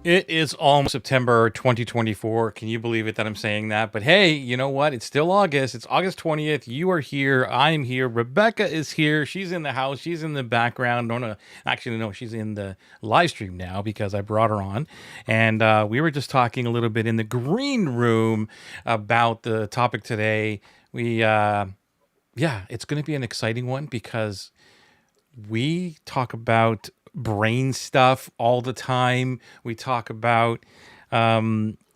It is almost September 2024. Can you believe it that I'm saying that? But hey, you know what? It's still August. It's August 20th. You are here. I'm here. Rebecca is here. She's in the house. She's in the background. No, actually, no, she's in the live stream now because I brought her on. And we were just talking a little bit in the green room about the topic today. Yeah, it's going to be an exciting one because we talk about brain stuff all the time. We talk about,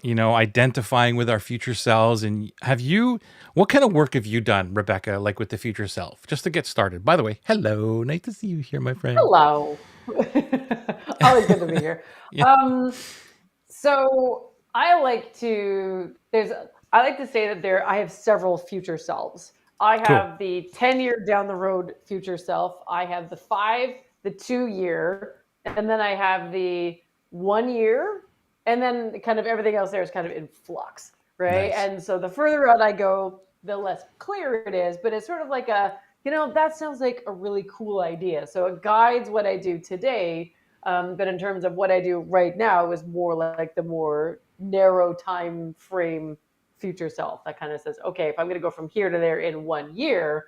identifying with our future selves. And what kind of work have you done, Rebecca, like with the future self? Just to get started. By the way, hello. Nice to see you here, my friend. Hello. Always good to be here. Yeah, So I like to say that I have several future selves. I cool. have the 10-year down the road future self. I have the 2 year, and then I have the 1 year, and then kind of everything else there is kind of in flux, right? Nice. And so the further out I go, the less clear it is, but it's sort of like that sounds like a really cool idea. So it guides what I do today. But in terms of what I do right now is more like the more narrow time frame future self that kind of says, okay, if I'm going to go from here to there in 1 year,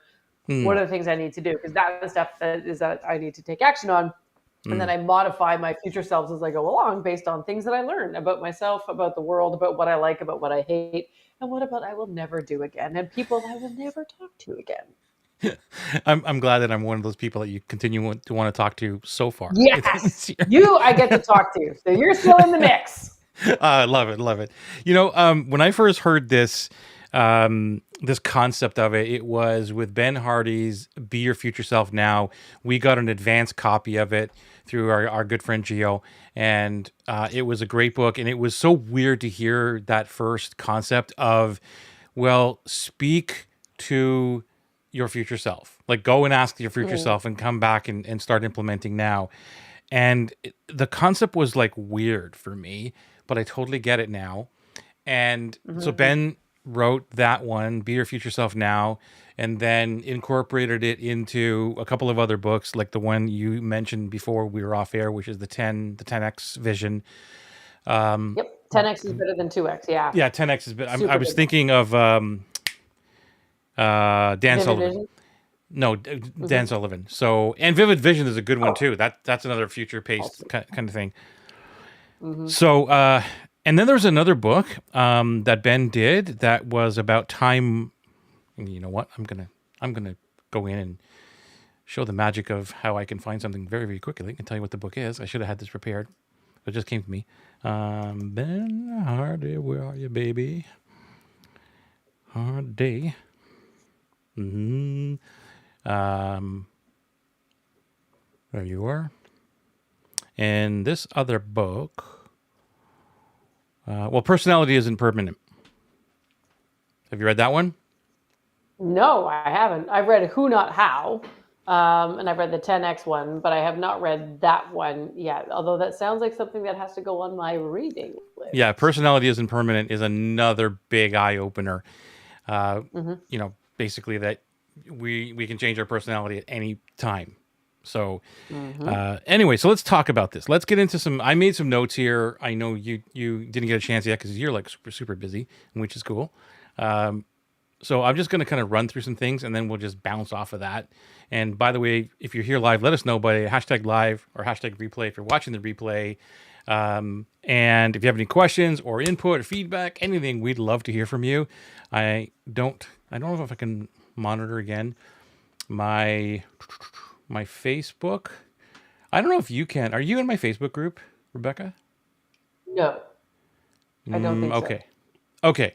Hmm. what are the things I need to do? Because that's the stuff that I need to take action on. And Hmm. then I modify my future selves as I go along based on things that I learn about myself, about the world, about what I like, about what I hate, and what about I will never do again, and people I will never talk to again. I'm glad that I'm one of those people that you continue to want to talk to so far. Yes, you I get to talk to. So you're still in the mix. Love it, love it. When I first heard this concept of it, it was with Ben Hardy's "Be Your Future Self Now." We got an advanced copy of it through our good friend Gio, and it was a great book. And it was so weird to hear that first concept of, well, speak to your future self. Like, go and ask your future Mhm. self, and come back and start implementing now. And the concept was like weird for me, but I totally get it now. And so Mhm. Ben wrote that one, Be Your Future Self Now, and then incorporated it into a couple of other books, like the one you mentioned before we were off air, which is the 10X vision. Um, Yep. 10x is better than 2x. Yeah. yeah, 10X is, but I Super was good book. thinking of Dan Vivid Sullivan. Vision. No, Dan Hmm. Sullivan. So, and Vivid Vision is a good one Oh, too. That's another future paced awesome. kind of thing. Hmm. So, and then there's another book that Ben did that was about time. And you know what? I'm gonna go in and show the magic of how I can find something very, very quickly and tell you what the book is. I should have had this prepared. It just came to me. Ben Hardy, where are you, baby? Hardy. Hmm. Um, there you are. And this other book, well, personality isn't permanent. Have you read that one? No, I haven't. I've read Who Not How, and I've read the 10x one, but I have not read that one yet. Although that sounds like something that has to go on my reading Yeah, list. personality isn't permanent is another big eye opener. Uh, Hmm. Basically that we can change our personality at any time. So Hmm. anyway, so let's talk about this. Let's get into some. I made some notes here. I know you didn't get a chance yet because you're like super busy, which is cool. Um, so I'm just going to kind of run through some things and then we'll just bounce off of that. And by the way, if you're here live, let us know by hashtag live or hashtag replay if you're watching the replay. And if you have any questions or input or feedback, anything, we'd love to hear from you. I don't know if I can monitor again my my Facebook. I don't know if you can. Are you in my Facebook group, Rebecca? No, I don't think so. Okay. Okay.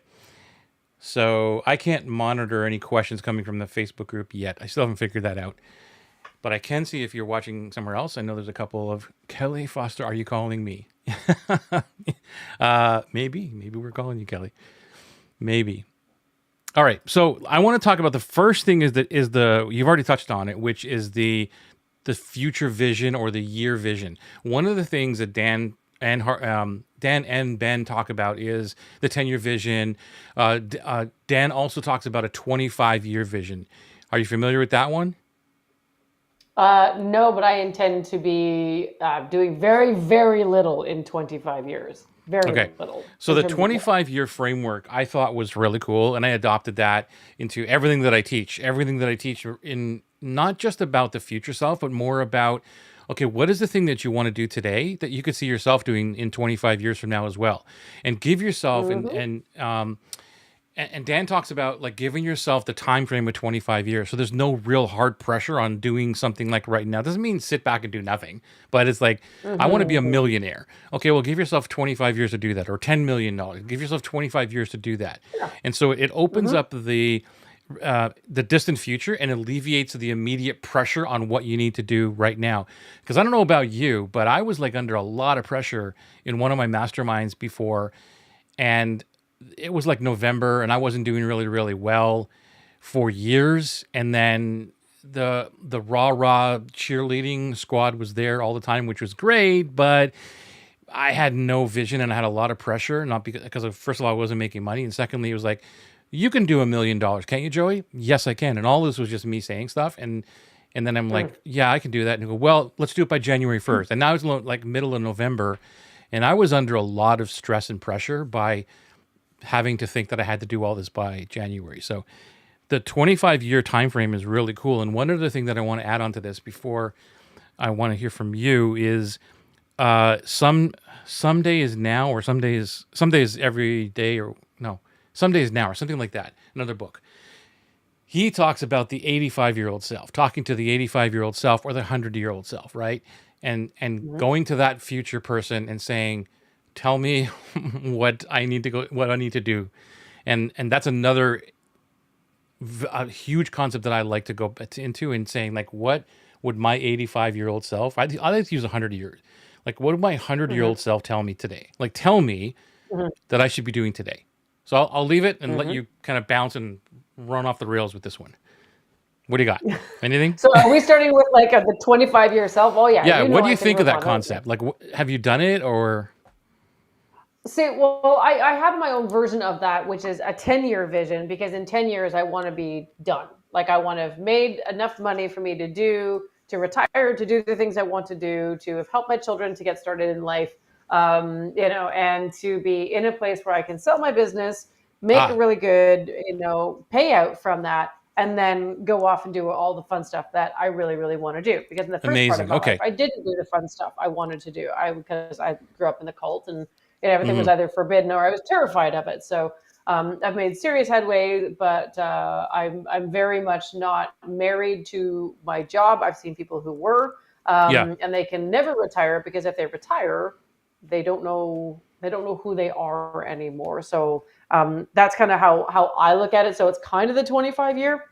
So I can't monitor any questions coming from the Facebook group yet. I still haven't figured that out. But I can see if you're watching somewhere else. I know there's a couple of Kelly Foster. Are you calling me? Maybe we're calling you Kelly. Maybe. All right. So I want to talk about the first thing is the you've already touched on it, which is the future vision or the year vision. One of the things that Dan and Ben talk about is the 10-year vision. Dan also talks about a 25-year vision. Are you familiar with that one? No, but I intend to be doing very, very little in 25 years. Very Okay. little So in the terms of work. 25-year framework I thought was really cool, and I adopted that into everything that I teach. Everything that I teach in not just about the future self, but more about, okay, what is the thing that you want to do today that you could see yourself doing in 25 years from now as well? And give yourself Hmm. and Dan talks about like giving yourself the time frame of 25 years. So there's no real hard pressure on doing something like right now. Doesn't mean sit back and do nothing, but it's like, I want to be a Hmm. millionaire. Okay, well, give yourself 25 years to do that, or $10 million. Give yourself 25 years to do that. Yeah. And so it opens Hmm. up the distant future and alleviates the immediate pressure on what you need to do right now. Because I don't know about you, but I was like under a lot of pressure in one of my masterminds before, and it was like November and I wasn't doing really, really well for years. And then the rah cheerleading squad was there all the time, which was great, but I had no vision and I had a lot of pressure, not because of, first of all, I wasn't making money. And secondly, it was like, you can do $1 million, can't you, Joey? Yes, I can. And all this was just me saying stuff. And then I'm like, yeah, I can do that. And he go, well, let's do it by January 1st. And now it's like middle of November. And I was under a lot of stress and pressure by having to think that I had to do all this by January. So the 25-year time frame is really cool. And one other thing that I want to add on to this before I want to hear from you is some days now, or some days every day, or no, some days now, or something like that. Another book. He talks about the 85-year-old self, talking to the 85-year-old self or the 100-year-old self, right? And Hmm. going to that future person and saying, "Tell me what I need to do," and that's another a huge concept that I like to go into, and saying like, what would my 85-year-old self? I like to use 100 years. Like, what would my 100-year-old Hmm. self tell me today? Like, tell me Hmm. that I should be doing today. So I'll leave it and let Hmm. you kind of bounce and run off the rails with this one. What do you got? Anything? So are we starting with like the 25-year self? Oh yeah, Yeah. you What know do I you can think of riff that on it. Yeah. concept? Like, have you done it or? See, well, I have my own version of that, which is a 10-year vision, because in 10 years, I want to be done. Like, I want to have made enough money for me to retire, to do the things I want to do, to have helped my children to get started in life, and to be in a place where I can sell my business, make a Ah, really good, payout from that, and then go off and do all the fun stuff that I really, really want to do. Because in the first part of amazing. my life, Okay. I didn't do the fun stuff I wanted to do. Because I grew up in the cult, and everything was Hmm. either forbidden or I was terrified of it. So I've made serious headway, but I'm very much not married to my job. I've seen people who were, Yeah. and they can never retire, because if they retire, they don't know who they are anymore. So that's kind of how I look at it. So it's kind of the 25-year,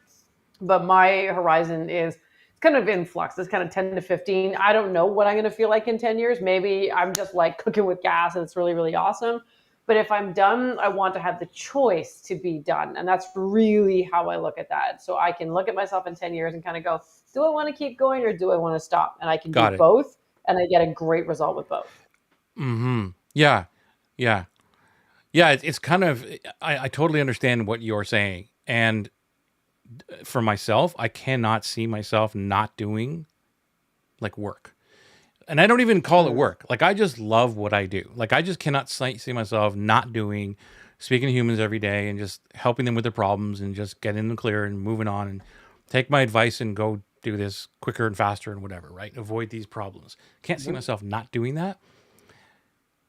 but my horizon is kind of in flux. It's kind of 10 to 15. I don't know what I'm going to feel like in 10 years. Maybe I'm just like cooking with gas and it's really, really awesome. But if I'm done, I want to have the choice to be done. And that's really how I look at that. So I can look at myself in 10 years and kind of go, do I want to keep going or do I want to stop? And I can do Got it. both. And I get a great result with both. Hmm. Yeah. Yeah. Yeah. It's kind of, I totally understand what you're saying. And for myself, I cannot see myself not doing like work. And I don't even call it Mm-hmm. work. Like, I just love what I do. Like, I just cannot see myself not doing, speaking to humans every day and just helping them with their problems and just getting them clear and moving on and take my advice and go do this quicker and faster and whatever, right? Avoid these problems. Can't see myself not doing that.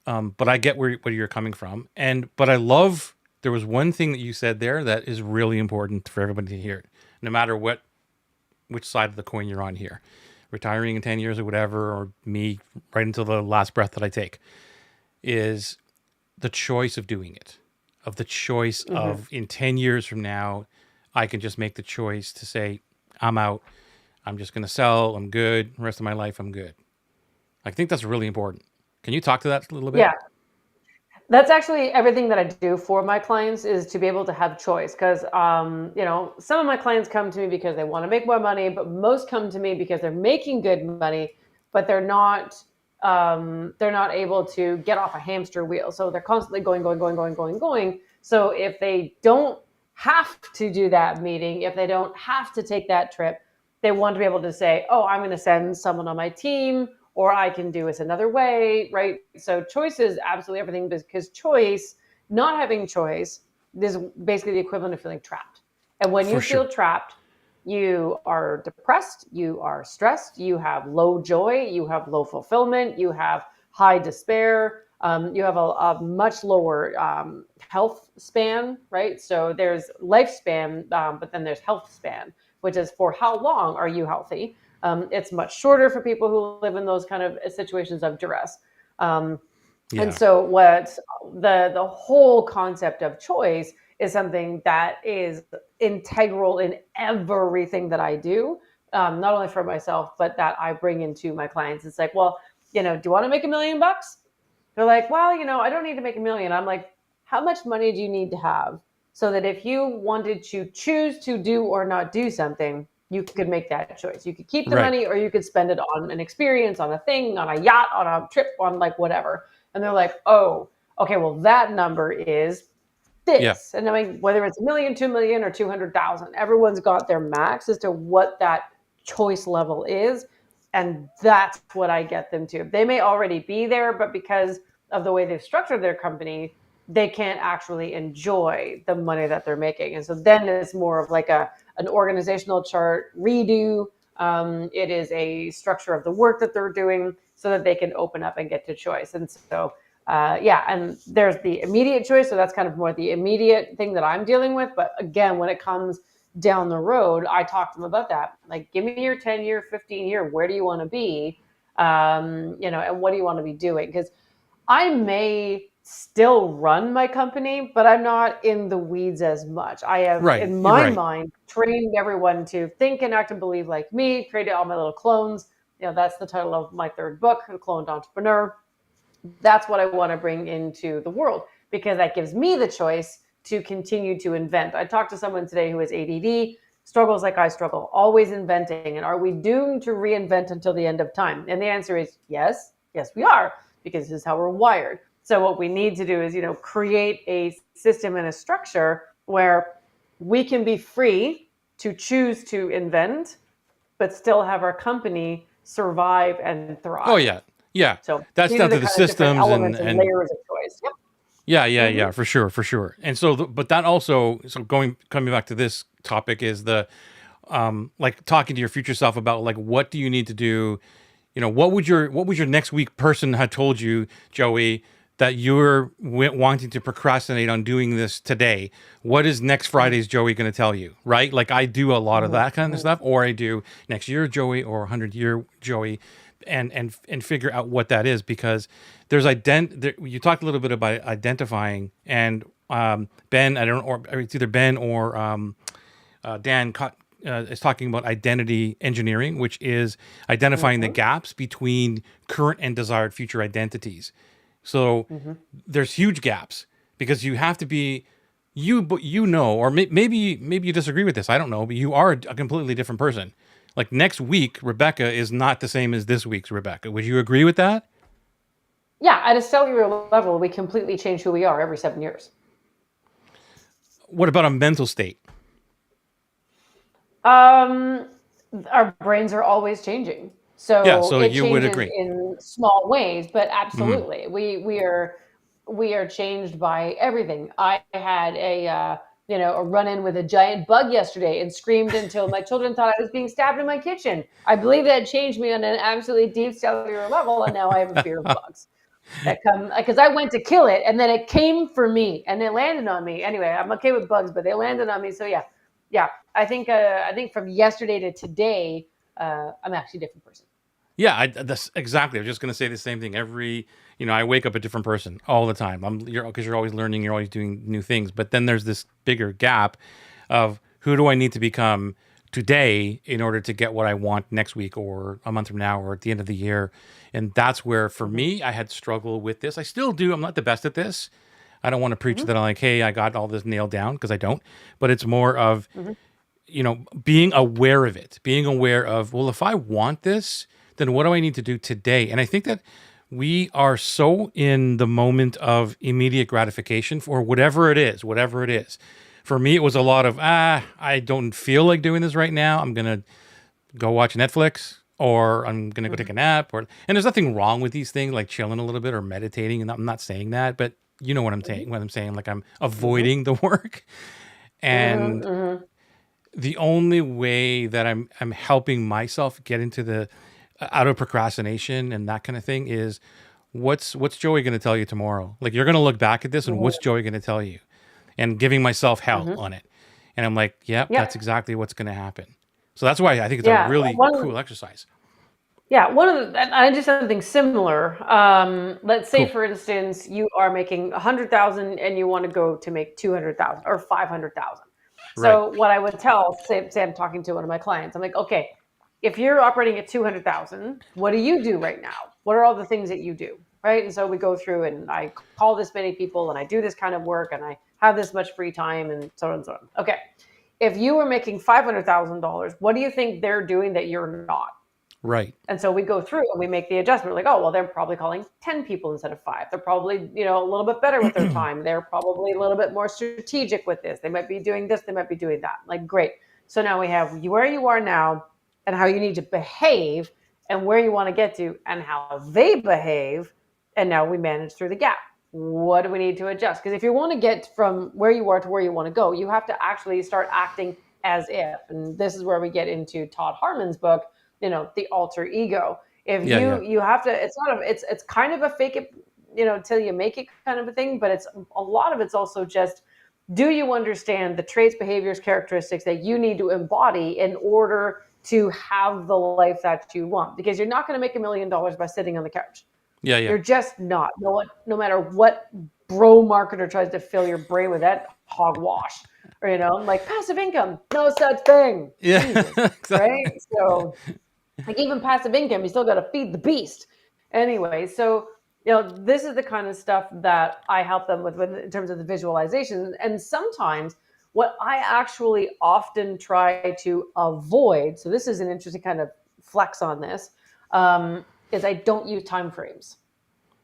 But I get where you're coming from. But I love, there was one thing that you said there that is really important for everybody to hear, no matter which side of the coin you're on here, retiring in 10 years or whatever, or me right until the last breath that I take, is the choice of doing it, of the choice Mm-hmm. of in 10 years from now, I can just make the choice to say, I'm out. I'm just going to sell. I'm good. The rest of my life, I'm good. I think that's really important. Can you talk to that a little bit? Yeah. That's actually everything that I do for my clients, is to be able to have choice. Because, some of my clients come to me because they want to make more money, but most come to me because they're making good money, but they're not able to get off a hamster wheel. So they're constantly going, going, going, going, going, going. So if they don't have to do that meeting, if they don't have to take that trip, They want to be able to say, oh, I'm going to send someone on my team, or I can do this another way, right? So choice is absolutely everything, because choice, not having choice, is basically the equivalent of feeling trapped. And when For you sure. feel trapped, you are depressed, you are stressed, you have low joy, you have low fulfillment, you have high despair, you have a much lower health span, right? So there's lifespan, but then there's health span, which is for how long are you healthy? It's much shorter for people who live in those kind of situations of duress. Um, and Yeah. so what the whole concept of choice is something that is integral in everything that I do, not only for myself, but that I bring into my clients. It's like, well, do you want to make $1 million? They're like, well, I don't need to make 1 million. I'm like, how much money do you need to have so that if you wanted to choose to do or not do something, you could make that choice? You could keep the Right. money, or you could spend it on an experience, on a thing, on a yacht, on a trip, on like whatever. And they're like, oh, okay, well, that number is Yeah. this. And I mean, whether it's 1 million, 2 million, or 200,000, everyone's got their max as to what that choice level is. And that's what I get them to. They may already be there, but because of the way they've structured their company, they can't actually enjoy the money that they're making. And so then it's more of like an organizational chart redo. It is a structure of the work that they're doing so that they can open up and get to choice. And so yeah, and there's the immediate choice. So that's kind of more the immediate thing that I'm dealing with. But again, when it comes down the road, I talk to them about that. Like, give me your 10-year, 15-year, where do you want to be? And what do you want to be doing? Because I may still run my company, but I'm not in the weeds as much. I have, Right. in You're my right. mind, trained everyone to think and act and believe like me, created all my little clones. That's the title of my third book, The Cloned Entrepreneur. That's what I want to bring into the world, because that gives me the choice to continue to invent. I talked to someone today who has ADD, struggles like I struggle, always inventing. And are we doomed to reinvent until the end of time? And the answer is yes. Yes, we are, because this is how we're wired. So what we need to do is, create a system and a structure where we can be free to choose to invent, but still have our company survive and Oh thrive. yeah. Yeah. So That's these are down the to the kind of different systems elements and and layers of choice. Yep. yeah, yeah, Mm-hmm. yeah, for sure, for sure. And so, but that also, so coming back to this topic is the, like talking to your future self about like, what do you need to do? What would your next week person had told you, Joey, that you're wanting to procrastinate on doing this today? What is next Friday's Joey going to tell you? Right? Like I do a lot of Mm-hmm. that kind of Mm-hmm. stuff, or I do next year Joey or 100-year Joey, and figure out what that is, because there's you talked a little bit about identifying, and Ben, I don't know, or it's either Ben or Dan is talking about identity engineering, which is identifying the Mm-hmm. gaps between current and desired future identities. So Mm-hmm. there's huge gaps because you have to be but or maybe you disagree with this. I don't know, but you are a completely different person. Like next week, Rebecca is not the same as this week's Rebecca. Would you agree with that? Yeah, at a cellular level, we completely change who we are every 7 years. What about a mental state? Um, our brains are always changing, Yeah, so so it you would changes agree. in small ways, but Hmm. absolutely, we are changed by everything. I had a run-in with a giant bug yesterday and screamed until my children thought I was being stabbed in my kitchen. I believe that changed me on an absolutely deep cellular level, and now I have a fear of bugs that come because I went to kill it and then it came for me and it landed on me. Anyway, I'm okay with bugs, but they landed on me. So yeah, yeah. I think from yesterday to today, I'm actually a different person. Yeah, that's exactly. I was just going to say the same thing. I wake up a different person all the time. Because you're always learning, you're always doing new things. But then there's this bigger gap of who do I need to become today in order to get what I want next week or a month from now or at the end of the year. And that's where, for Mm-hmm. me, I had struggled with this. I still do. I'm not the best at this. I don't want to preach Mm-hmm. that I'm like, hey, I got all this nailed down, because I don't. But it's more of Mm-hmm. being aware of it, being aware of, well, if I want this, then what do I need to do today? And I think that we are so in the moment of immediate gratification for whatever it is, whatever it is. For me, it was a lot of, I don't feel like doing this right now. I'm going to go watch Netflix, or I'm gonna go take a nap, or and there's nothing wrong with these things like chilling a little bit or meditating, and I'm not saying that, but you know what I'm saying. Mm-hmm. What I'm saying, like I'm Mm-hmm. avoiding the work, Mm-hmm. and Mm-hmm. the only way that I'm helping myself get into the out of procrastination and that kind of thing is what's Joey going to tell you tomorrow? Like you're going to look back at this and what's Joey going to tell you? And giving myself hell Mm-hmm. on it. And I'm like, yep, Yep. that's exactly what's going to happen. So that's why I think it's a Yeah. really cool exercise. Yeah, one of the, and I did something similar. Let's say, Cool. for instance, you are making 100,000 and you want to go to make 200,000 or 500,000. Right. So what I would tell, say I'm talking to one of my clients, I'm like, okay, if you're operating at 200,000, what do you do right now? What are all the things that you do? Right. And so we go through and I call this many people and I do this kind of work and I have this much free time and so on and so on. Okay. If you were making $500,000, what do you think they're doing that you're not? Right. And so we go through and we make the adjustment. Like, oh, well, they're probably calling 10 people instead of 5. They're probably, a little bit better with their time. They're probably a little bit more strategic with this. They might be doing this. They might be doing that. Like, great. So now we have where you are now and how you need to behave and where you want to get to and how they behave. And now we manage through the gap. What do we need to adjust? Because if you want to get from where you are to where you want to go, you have to actually start acting as if. And this is where we get into Todd Harmon's book, the alter ego. If Yeah, yeah. you have to, it's kind of a fake it, till you make it kind of a thing, but it's a lot of it's also just, do you understand the traits, behaviors, characteristics that you need to embody in order to have the life that you want? Because you're not going to make $1 million by sitting on the couch. Yeah, yeah. You're just not. No matter what bro marketer tries to fill your brain with that hogwash, or like passive income, no such thing. Yeah. Jesus, right? Exactly. So like even passive income, you still got to feed the beast. Anyway, so this is the kind of stuff that I help them with in terms of the visualization. And sometimes what I actually often try to avoid, so this is an interesting kind of flex on this, is I don't use time frames.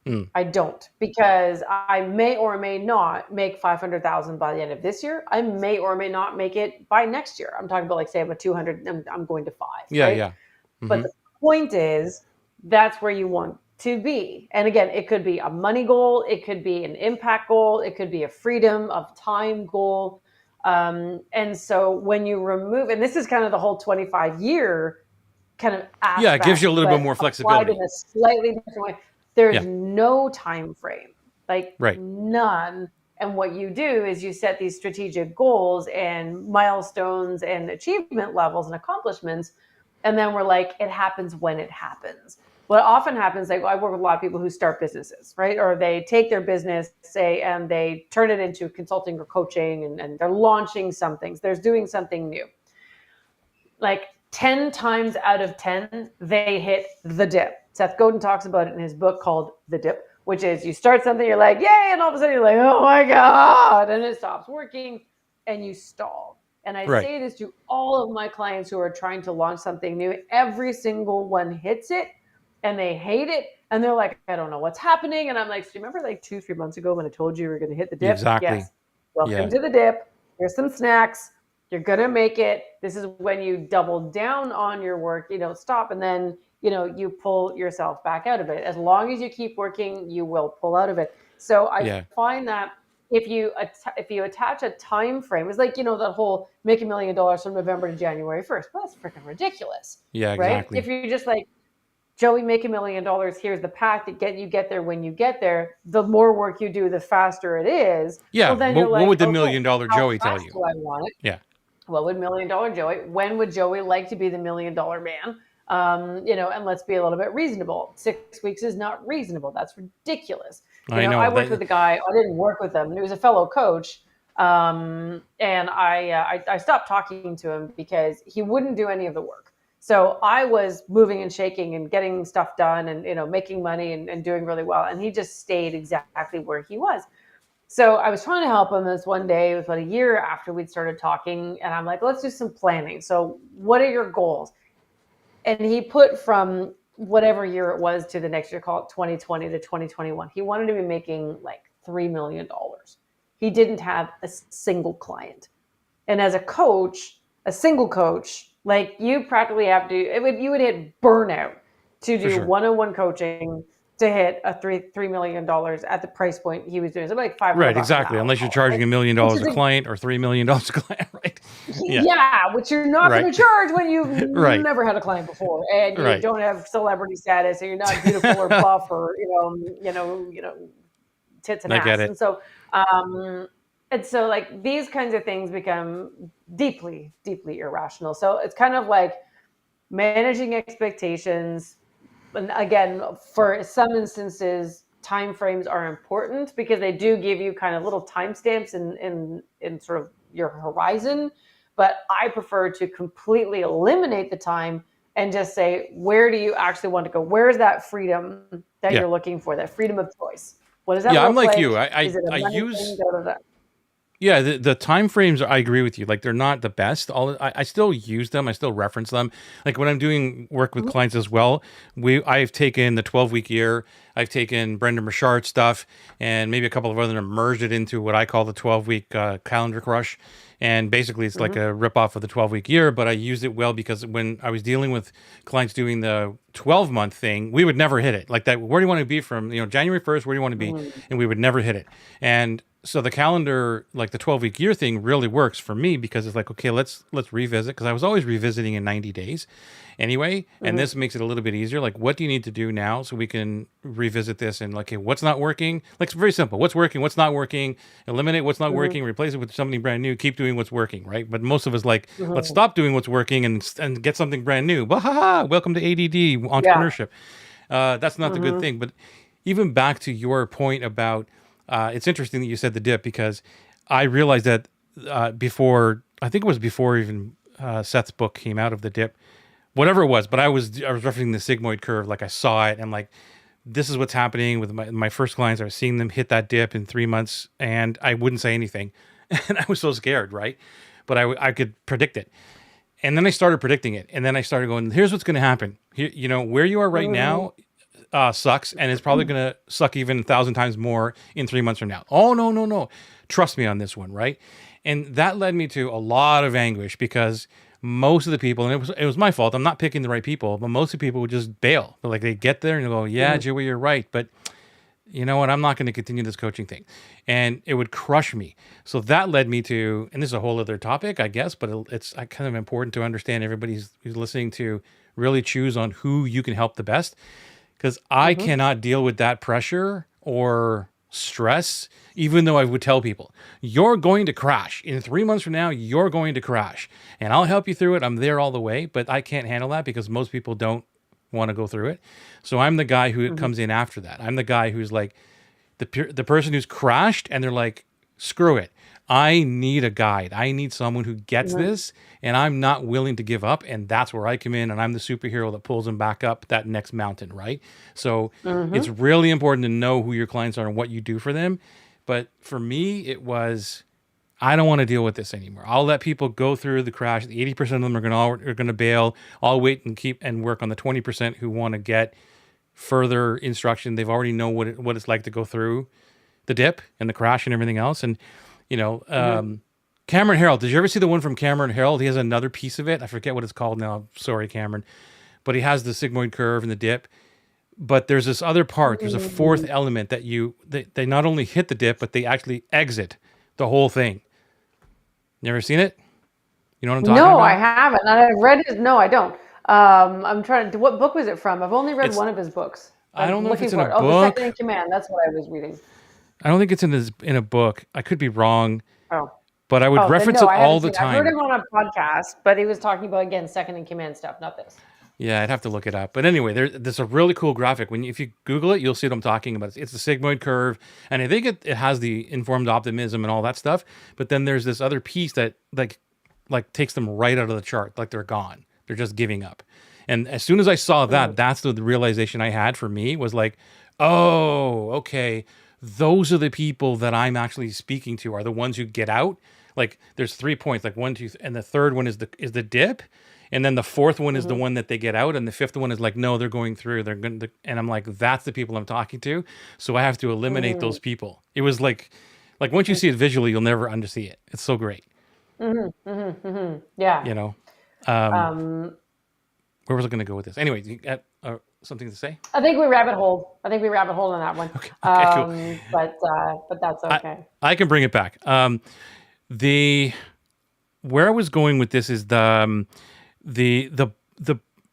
Mm. I don't, because I may or may not make 500,000 by the end of this year. I may or may not make it by next year. I'm talking about, like, say I'm a 200, I'm going to 5, Yeah, right? yeah. But Mm-hmm. the point is, that's where you want to be. And again, it could be a money goal, it could be an impact goal, it could be a freedom of time goal. And so when you remove, and this is kind of the whole 25-year kind of Yeah, it gives you a aspect, little bit but more applied in flexibility. a slightly different way. There's Yeah. no time frame, like Right. none. And what you do is you set these strategic goals and milestones and achievement levels and accomplishments. And then we're like, it happens when it happens. What often happens, like I work with a lot of people who start businesses, right? Or they take their business, say, and they turn it into consulting or coaching, and they're launching something. They're doing something new. Like 10 times out of 10, they hit the dip. Seth Godin talks about it in his book called The Dip, which is you start something, you're like, yay, and all of a sudden you're like, oh my God, and it stops working and you stall. And I Right. say this to all of my clients who are trying to launch something new. Every single one hits it and they hate it. And they're like, I don't know what's happening. And I'm like, so you remember like 2-3 months ago when I told you were going to hit the dip? Exactly. Yes. Welcome Yeah. to the dip. Here's some snacks. You're going to make it. This is when you double down on your work. You don't stop. And then, you pull yourself back out of it. As long as you keep working, you will pull out of it. So I Yeah. find that if you attach a time frame, it's like, that whole make $1 million from November to January 1st. Well, that's freaking ridiculous, Yeah, right? If exactly. you're just like, Joey, make $1 million. Here's the path that you get there. When you get there, the more work you do, the faster it is. Well, Yeah. then you're What like, would the okay, $1 million how Joey tell fast you? do I want it? Yeah. What would $1 million Joey? When would Joey like to be the $1 million man? And let's be a little bit reasonable. 6 weeks is not reasonable. That's ridiculous. I I know worked that. with a guy. I didn't work with him. He was a fellow coach, and I stopped talking to him because he wouldn't do any of the work. So I was moving and shaking and getting stuff done, and making money and doing really well. And he just stayed exactly where he was. So I was trying to help him this one day. It was about a year after we'd started talking. And I'm like, let's do some planning. So what are your goals? And he put from whatever year it was to the next year, call it 2020 to 2021. He wanted to be making like $3 million. He didn't have a single client. And as a coach, a single coach, Like you practically have to, you would hit burnout to For do sure. one-on-one coaching to hit a $3 million at the price point he was doing. So like Right, $500 an exactly. hour, Unless you're call it, charging right? $1 million Which is a client or $3 million a client, right? Yeah. yeah, which you're not Right. going to charge when you've Right. never had a client before and you Right. don't have celebrity status and you're not beautiful or buff or tits and I get ass. it. And so like these kinds of things become deeply, deeply irrational. So it's kind of like managing expectations. And again, for some instances, timeframes are important because they do give you kind of little timestamps in sort of your horizon. But I prefer to completely eliminate the time and just say, where do you actually want to go? Where's that freedom that Yeah. you're looking for? That freedom of choice. What does that Yeah, I'm look like you. like? I Is I, it a I money use thing? Da, da, da. yeah, the time frames, I agree with you. Like they're not the best. I still use them. I still reference them. Like when I'm doing work with clients as well, I've taken the 12-week year, I've taken Brendan Burchard's stuff and maybe a couple of other and merged it into what I call the 12-week calendar crush. And basically it's like Mm-hmm. a rip off of the 12-week year, but I used it well because when I was dealing with clients doing the 12-month thing, we would never hit it. Like that, where do you want to be from, January 1st, where do you want to be? Mm-hmm. And we would never hit it. And so the calendar, like the 12-week year thing, really works for me because it's like, okay, let's revisit, because I was always revisiting in 90 days anyway, and Mm-hmm. this makes it a little bit easier. Like, what do you need to do now so we can revisit this and like, okay, what's not working? Like, it's very simple. What's working? What's not working? Eliminate what's not Mm-hmm. working. Replace it with something brand new. Keep doing what's working, right? But most of us like, let's Mm-hmm. stop doing what's working and get something brand new. Bah, ha, ha, welcome to ADD Yeah. entrepreneurship. That's not the good Mm-hmm. thing. But even back to your point about, it's interesting that you said the dip, because I realized that before, I think it was before even Seth's book came out of the dip, whatever it was. But I was referencing the sigmoid curve, like I saw it, and like this is what's happening with my first clients. I was seeing them hit that dip in 3 months, and I wouldn't say anything, and I was so scared, right? But I could predict it. And then I started predicting it. And then I started going, here's what's going to happen. Here, where you are right Mm-hmm. now sucks. And it's probably going to suck even 1,000 times more in 3 months from now. Oh, no, no, no. Trust me on this one, right? And that led me to a lot of anguish because most of the people, and it was my fault. I'm not picking the right people, but most of the people would just bail. But like they get there and they go, yeah, Mm-hmm. Joey, you're right. But you know what? I'm not going to continue this coaching thing. And it would crush me. So that led me to, and this is a whole other topic, I guess, but it's kind of important to understand everybody's who's listening to really choose on who you can help the best. Because I Mm-hmm. cannot deal with that pressure or stress, even though I would tell people, you're going to crash. In 3 months from now, you're going to crash. And I'll help you through it. I'm there all the way, but I can't handle that because most people don't want to go through it. So I'm the guy who Mm-hmm. comes in after that. I'm the guy who's like the person who's crashed and they're like, screw it. I need a guide. I need someone who gets Mm-hmm. this and I'm not willing to give up. And that's where I come in and I'm the superhero that pulls them back up that next mountain, right? So it's Mm-hmm. really important to know who your clients are and what you do for them. But for me, it was, I don't want to deal with this anymore. I'll let people go through the crash. The 80% of them are gonna bail. I'll wait and keep and work on the 20% who want to get further instruction. They've already know what it's like to go through the dip and the crash and everything else. And you know, Mm-hmm. Cameron Harold. Did you ever see the one from Cameron Harold? He has another piece of it. I forget what it's called now. Sorry, Cameron. But he has the sigmoid curve and the dip. But there's this other part. There's a fourth Mm-hmm. element that they not only hit the dip, but they actually exit the whole thing. You ever seen it? You know what I'm talking No, I about? haven't. And I've read it. No, I don't. I'm trying to. What book was it from? I've only read It's one of his books. I I'm don't know if looking it's in a for it. Oh, The Second in book. Command. That's what I was reading. I don't think it's in a book. I could be wrong, Oh, but I would oh, then reference no, it I haven't all the seen it. I've heard time. him on a podcast, but he was talking about again Second in Command stuff, not this. Yeah, I'd have to look it up. But anyway, there's a really cool graphic. If you Google it, you'll see what I'm talking about. It's the sigmoid curve, and I think it has the informed optimism and all that stuff. But then there's this other piece that like takes them right out of the chart, like they're gone. They're just giving up. And as soon as I saw Mm-hmm. that, that's the realization I had for me was like, oh, okay, those are the people that I'm actually speaking to are the ones who get out. Like there's 3 points, like one, two, and the third one is the dip, and then the fourth one is the Mm-hmm. one that they get out, and the fifth one is like, no, they're going through. They're going to, and I'm like, that's the people I'm talking to. So I have to eliminate Mm-hmm. those people. It was like once you see it visually, you'll never unsee it. It's so great, Mm-hmm. Mm-hmm. Mm-hmm. Yeah. you know. Um, Um, where was I going to go with this? Anyway, you got something to say? I think we rabbit hole. I think we rabbit hole on that one. Okay. Okay. Cool. But that's I okay. I can bring it back. The where I was going with this is the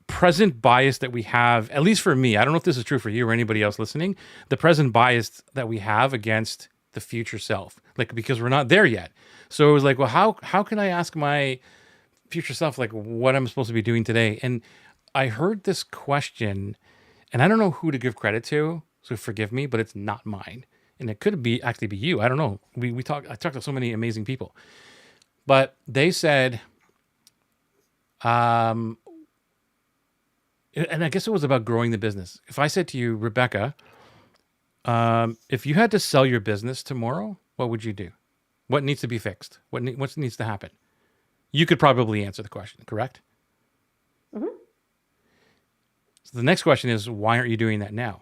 present bias that we have, at least for me. I don't know if this is true for you or anybody else listening. The present bias that we have against the future self, like because we're not there yet. So it was like, well, how can I ask my future self like what I'm supposed to be doing today? And I heard this question, and I don't know who to give credit to, so forgive me, but it's not mine. And it could be actually be you. I don't know. I talked to so many amazing people. But they said, um, and I guess it was about growing the business. If I said to you, Rebecca, if you had to sell your business tomorrow, what would you do? What needs to be fixed? What needs to happen? You could probably answer the question, correct? Hmm. So the next question is, why aren't you doing that now?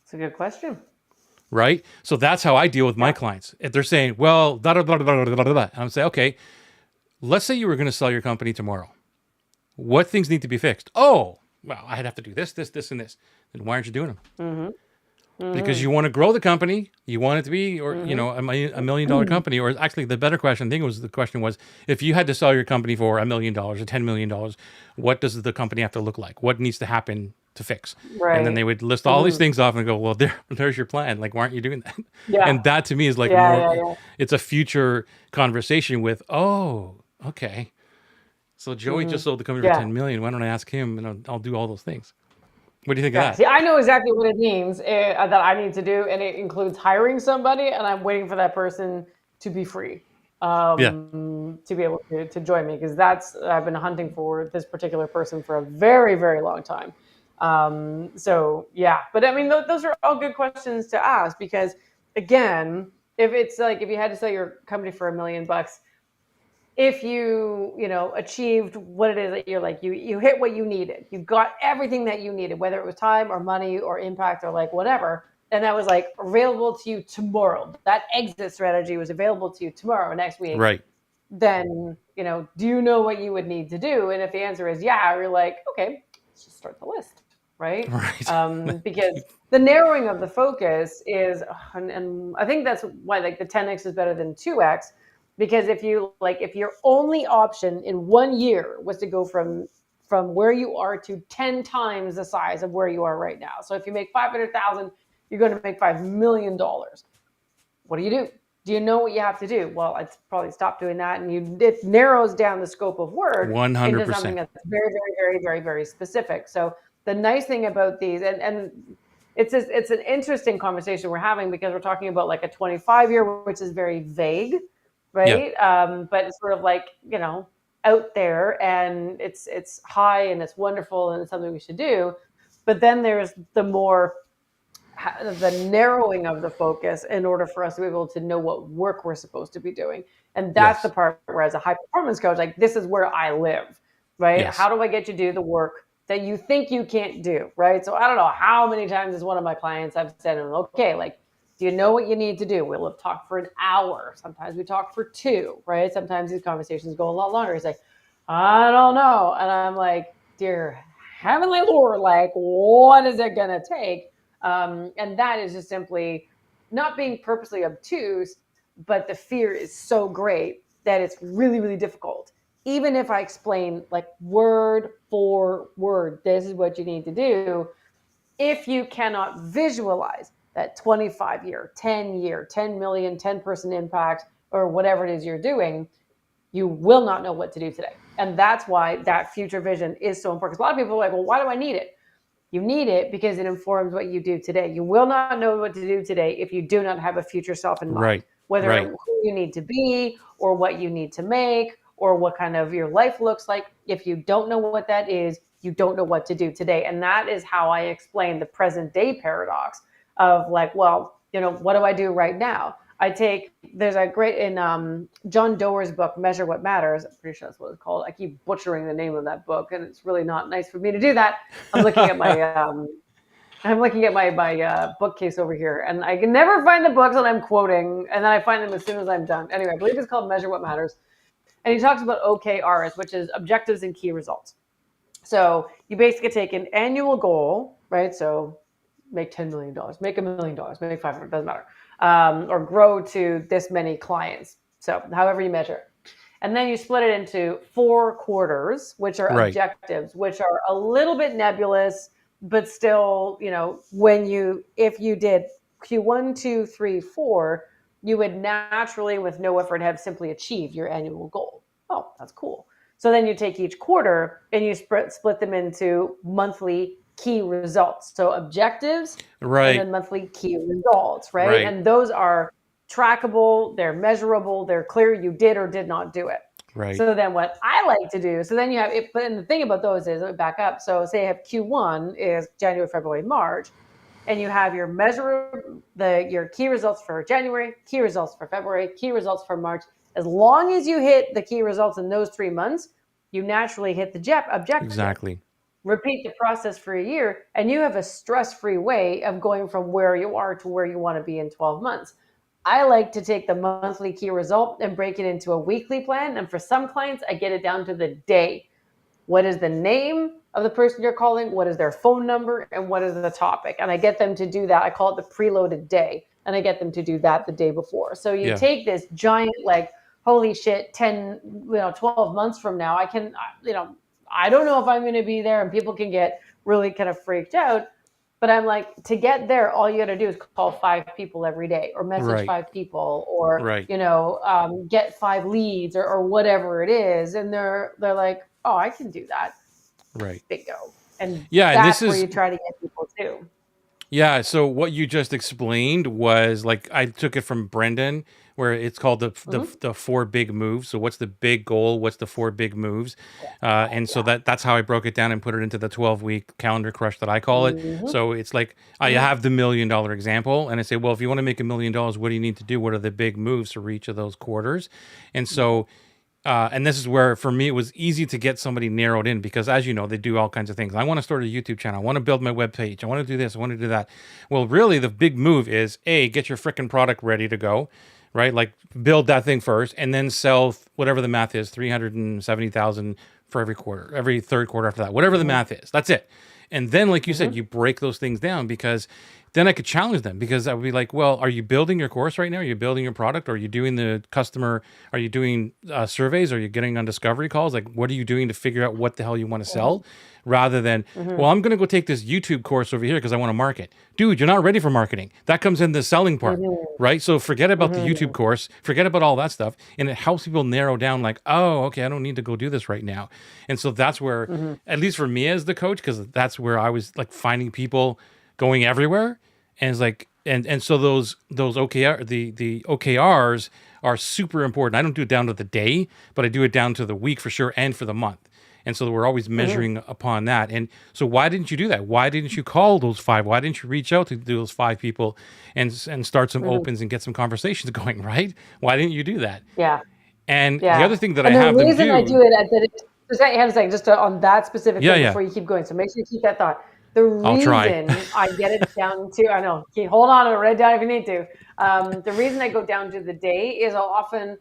It's a good question. Right? So that's how I deal with my Yeah. clients. If they're saying, well, da da da da da da da, and I'm saying, okay, let's say you were going to sell your company tomorrow. What things need to be fixed? Oh, well, I'd have to do this, this, this, and this. Then why aren't you doing them? Mm-hmm. Because Mm-hmm. you want to grow the company, you want it to be, or Mm-hmm. a $1 million company, or actually the better question, I think the question was, if you had to sell your company for $1 million or $10 million, what does the company have to look like? What needs to happen to fix? And then Right. they would list all these Mm-hmm. things off and go, well, there's your plan. Like, why aren't you doing that? Yeah. And that to me is like Yeah. more, Yeah. Yeah. it's a future conversation with, oh, okay. So Joey Mm-hmm. just sold the company for Yeah. 10 million. Why don't I ask him and I'll do all those things? What do you think of Yeah. that? See, I know exactly what it means that I need to do, and it includes hiring somebody, and I'm waiting for that person to be free, Yeah. to be able to join me, because that's I've been hunting for this particular person for a very, very long time. So yeah, but I mean, those are all good questions to ask because, again, if it's like if you had to sell your company for $1 million, if you achieved what it is that you're like you hit what you needed, you got everything that you needed, whether it was time or money or impact or like whatever, and that was like available to you tomorrow, that exit strategy was available to you tomorrow, next week, Right. then do you know what you would need to do? And if the answer is yeah, you're like, okay, let's just start the list, right? Right. Because the narrowing of the focus is, and I think that's why like the 10x is better than 2x, because if your only option in 1 year was to go from where you are to 10 times the size of where you are right now. So if you make 500,000, you're going to make $5 million. What do you do? Do you know what you have to do? Well, I'd probably stop doing that, and it narrows down the scope of work into something 100%. that's very, very, very, very, very specific. So the nice thing about these, and it's an interesting conversation we're having because we're talking about like a 25-year, which is very vague, Yeah. right? But it's sort of like out there, and it's high and it's wonderful and it's something we should do. But then there's the narrowing of the focus in order for us to be able to know what work we're supposed to be doing. And that's the Yes. part where, as a high performance coach, like this is where I live, right? Yes. How do I get you to do the work that you think you can't do, right? So I don't know how many times as one of my clients I've said, okay, like, do you know what you need to do? We'll have talked for an hour. Sometimes we talk for 2, right? Sometimes these conversations go a lot longer. He's like, I don't know. And I'm like, dear heavenly Lord, like, what is it going to take? And that is just simply not being purposely obtuse, but the fear is so great that it's really, really difficult. Even if I explain like word for word, this is what you need to do. If you cannot visualize that 25-year, 10-year, 10 million, 10-person impact, or whatever it is you're doing, you will not know what to do today. And that's why that future vision is so important. Because a lot of people are like, well, why do I need it? You need it because it informs what you do today. You will not know what to do today if you do not have a future self in mind, Right. whether Right. who you need to be or what you need to make or what kind of your life looks like. If you don't know what that is, you don't know what to do today. And that is how I explain the present day paradox of like, well, what do I do right now? There's a great, in John Doerr's book, Measure What Matters. I'm pretty sure that's what it's called. I keep butchering the name of that book, and it's really not nice for me to do that. I'm looking at my bookcase over here, and I can never find the books that I'm quoting, and then I find them as soon as I'm done. Anyway, I believe it's called Measure What Matters. And he talks about OKRs, which is objectives and key results. So you basically take an annual goal, right? So make $10 million, make $1 million, make 500, doesn't matter, or grow to this many clients. So however you measure it. And then you split it into 4 quarters, which are Right. objectives, which are a little bit nebulous, but still, if you did Q1, 2, 3, 4, you would naturally, with no effort, have simply achieved your annual goal. Oh, that's cool. So then you take each quarter and you split them into monthly key results. So objectives and Right. then monthly key results, right? Right. And those are trackable, they're measurable, they're clear you did or did not do it. Right. So then what I like to do, so then you have it, but the thing about those is, let me back up. So say you have Q1 is January, February, March, and you have your your key results for January, key results for February, key results for March. As long as you hit the key results in those 3 months, you naturally hit the objective. Exactly. Repeat the process for a year, and you have a stress-free way of going from where you are to where you want to be in 12 months. I like to take the monthly key result and break it into a weekly plan. And for some clients, I get it down to the day. What is the name of the person you're calling? What is their phone number? And what is the topic? And I get them to do that. I call it the preloaded day. And I get them to do that the day before. So you Yeah. take this giant, like, holy shit, 10, 12 months from now, I don't know if I'm going to be there, and people can get really kind of freaked out. But I'm like, to get there, all you got to do is call 5 people every day, or message Right. 5 people, or Right. get 5 leads, or whatever it is. And they're like, oh, I can do that. Right. Bingo. And Yeah, and this that's where is you try to get people to. yeah, so what you just explained was like I took it from Brendan, where it's called Mm-hmm. the 4 big moves. So what's the big goal? What's the 4 big moves? And so Yeah. that's how I broke it down and put it into the 12-week calendar crush that I call it. Mm-hmm. So it's like I Mm-hmm. have the $1 million example, and I say, well, if you want to make $1 million, what do you need to do? What are the big moves to reach of those quarters? And so and this is where, for me, it was easy to get somebody narrowed in because, as you know, they do all kinds of things. I want to start a YouTube channel. I want to build my web page. I want to do this. I want to do that. Well, really, the big move is get your freaking product ready to go, right? Like build that thing first, and then sell whatever the math is, 370,000 for every quarter, every third quarter after that, whatever the Mm-hmm. math is. That's it. And then, like you said, Mm-hmm. you break those things down because then I could challenge them because I would be like, well, are you building your course right now? Are you building your product? Are you doing the customer? Are you doing surveys? Are you getting on discovery calls? Like, what are you doing to figure out what the hell you want to sell? Rather than, Mm-hmm. well, I'm going to go take this YouTube course over here because I want to market. Dude, you're not ready for marketing. That comes in the selling part, Mm-hmm. right? So forget about the YouTube Mm-hmm. course, forget about all that stuff. And it helps people narrow down, like, oh, okay, I don't need to go do this right now. And so that's where, Mm-hmm. at least for me as the coach, because that's where I was like finding people going everywhere and it's like and so those OKR the OKRs are super important. I don't do it down to the day, but I do it down to the week for sure and for the month. And so we're always Mm-hmm. measuring upon that. And so why didn't you do that? Why didn't you call those 5? Why didn't you reach out to those 5 people and start some Mm-hmm. opens and get some conversations going, right? Why didn't you do that? Yeah. And the Yeah. other thing that I And the have them reason I do, do it at that, just hang on a second, on that specific yeah, thing yeah, before you keep going. So make sure you keep that thought. The I'll try. reason I get it down to, I know, hold on, write it down if you need to. The reason I go down to the day is I'll often,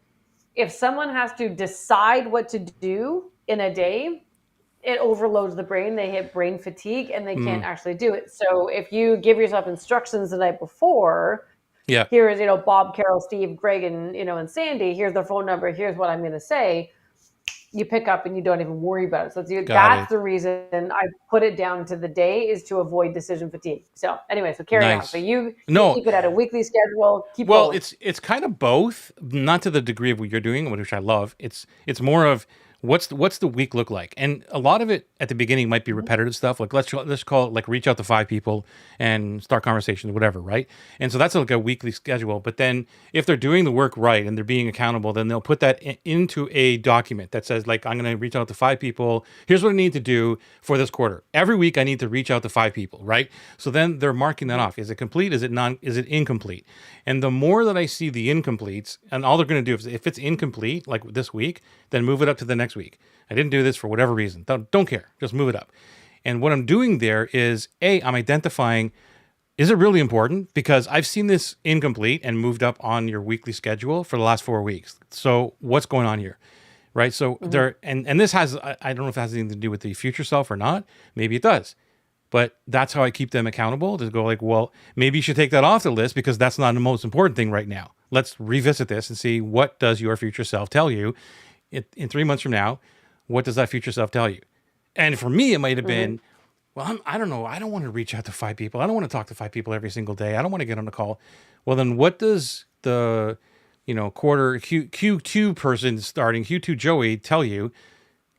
if someone has to decide what to do in a day, it overloads the brain. They hit brain fatigue and they can't Mm, actually do it. So if you give yourself instructions the night before, yeah, here is, Bob, Carol, Steve, Greg, and Sandy, here's their phone number, here's what I'm going to say, you pick up and you don't even worry about it. So got that's it. the reason I put it down to the day, is to avoid decision fatigue. So anyway, so carry on. So Nice. you No, keep it at a weekly schedule, keep well, going. it's kind of both, not to the degree of what you're doing, which I love. It's more of what's the week look like, and a lot of it at the beginning might be Mhm. repetitive stuff. Like let's call it like reach out to 5 people and start conversations, whatever, right? And so that's like a weekly schedule. But then if they're doing the work right and they're being accountable, then they'll put that into a document that says like I'm going to reach out to 5 people. Here's what I need to do for this quarter. Every week I need to reach out to 5 people, right? So then they're marking that off. Is it complete? Is it non? Is it incomplete? And the more that I see the incompletes, and all they're going to do is if it's incomplete, like this week, then move it up to the next week. I didn't do this for whatever reason. Don't care. Just move it up. And what I'm doing there is, I'm identifying, is it really important? Because I've seen this incomplete and moved up on your weekly schedule for the last 4 weeks. So what's going on here? right? So there, and this has, I don't know if it has anything to do with the future self or not. Maybe it does, but that's how I keep them accountable, to go like, well, maybe you should take that off the list because that's not the most important thing right now. Let's revisit this and see, what does your future self tell you in 3 months from now? What does that future self tell you? And for me, it might have Mm-hmm. been, well, I don't know. I don't want to reach out to 5 people. I don't want to talk to 5 people every single day. I don't want to get on a call. Well, then what does the, quarter Q2 person starting, Q2 Joey, tell you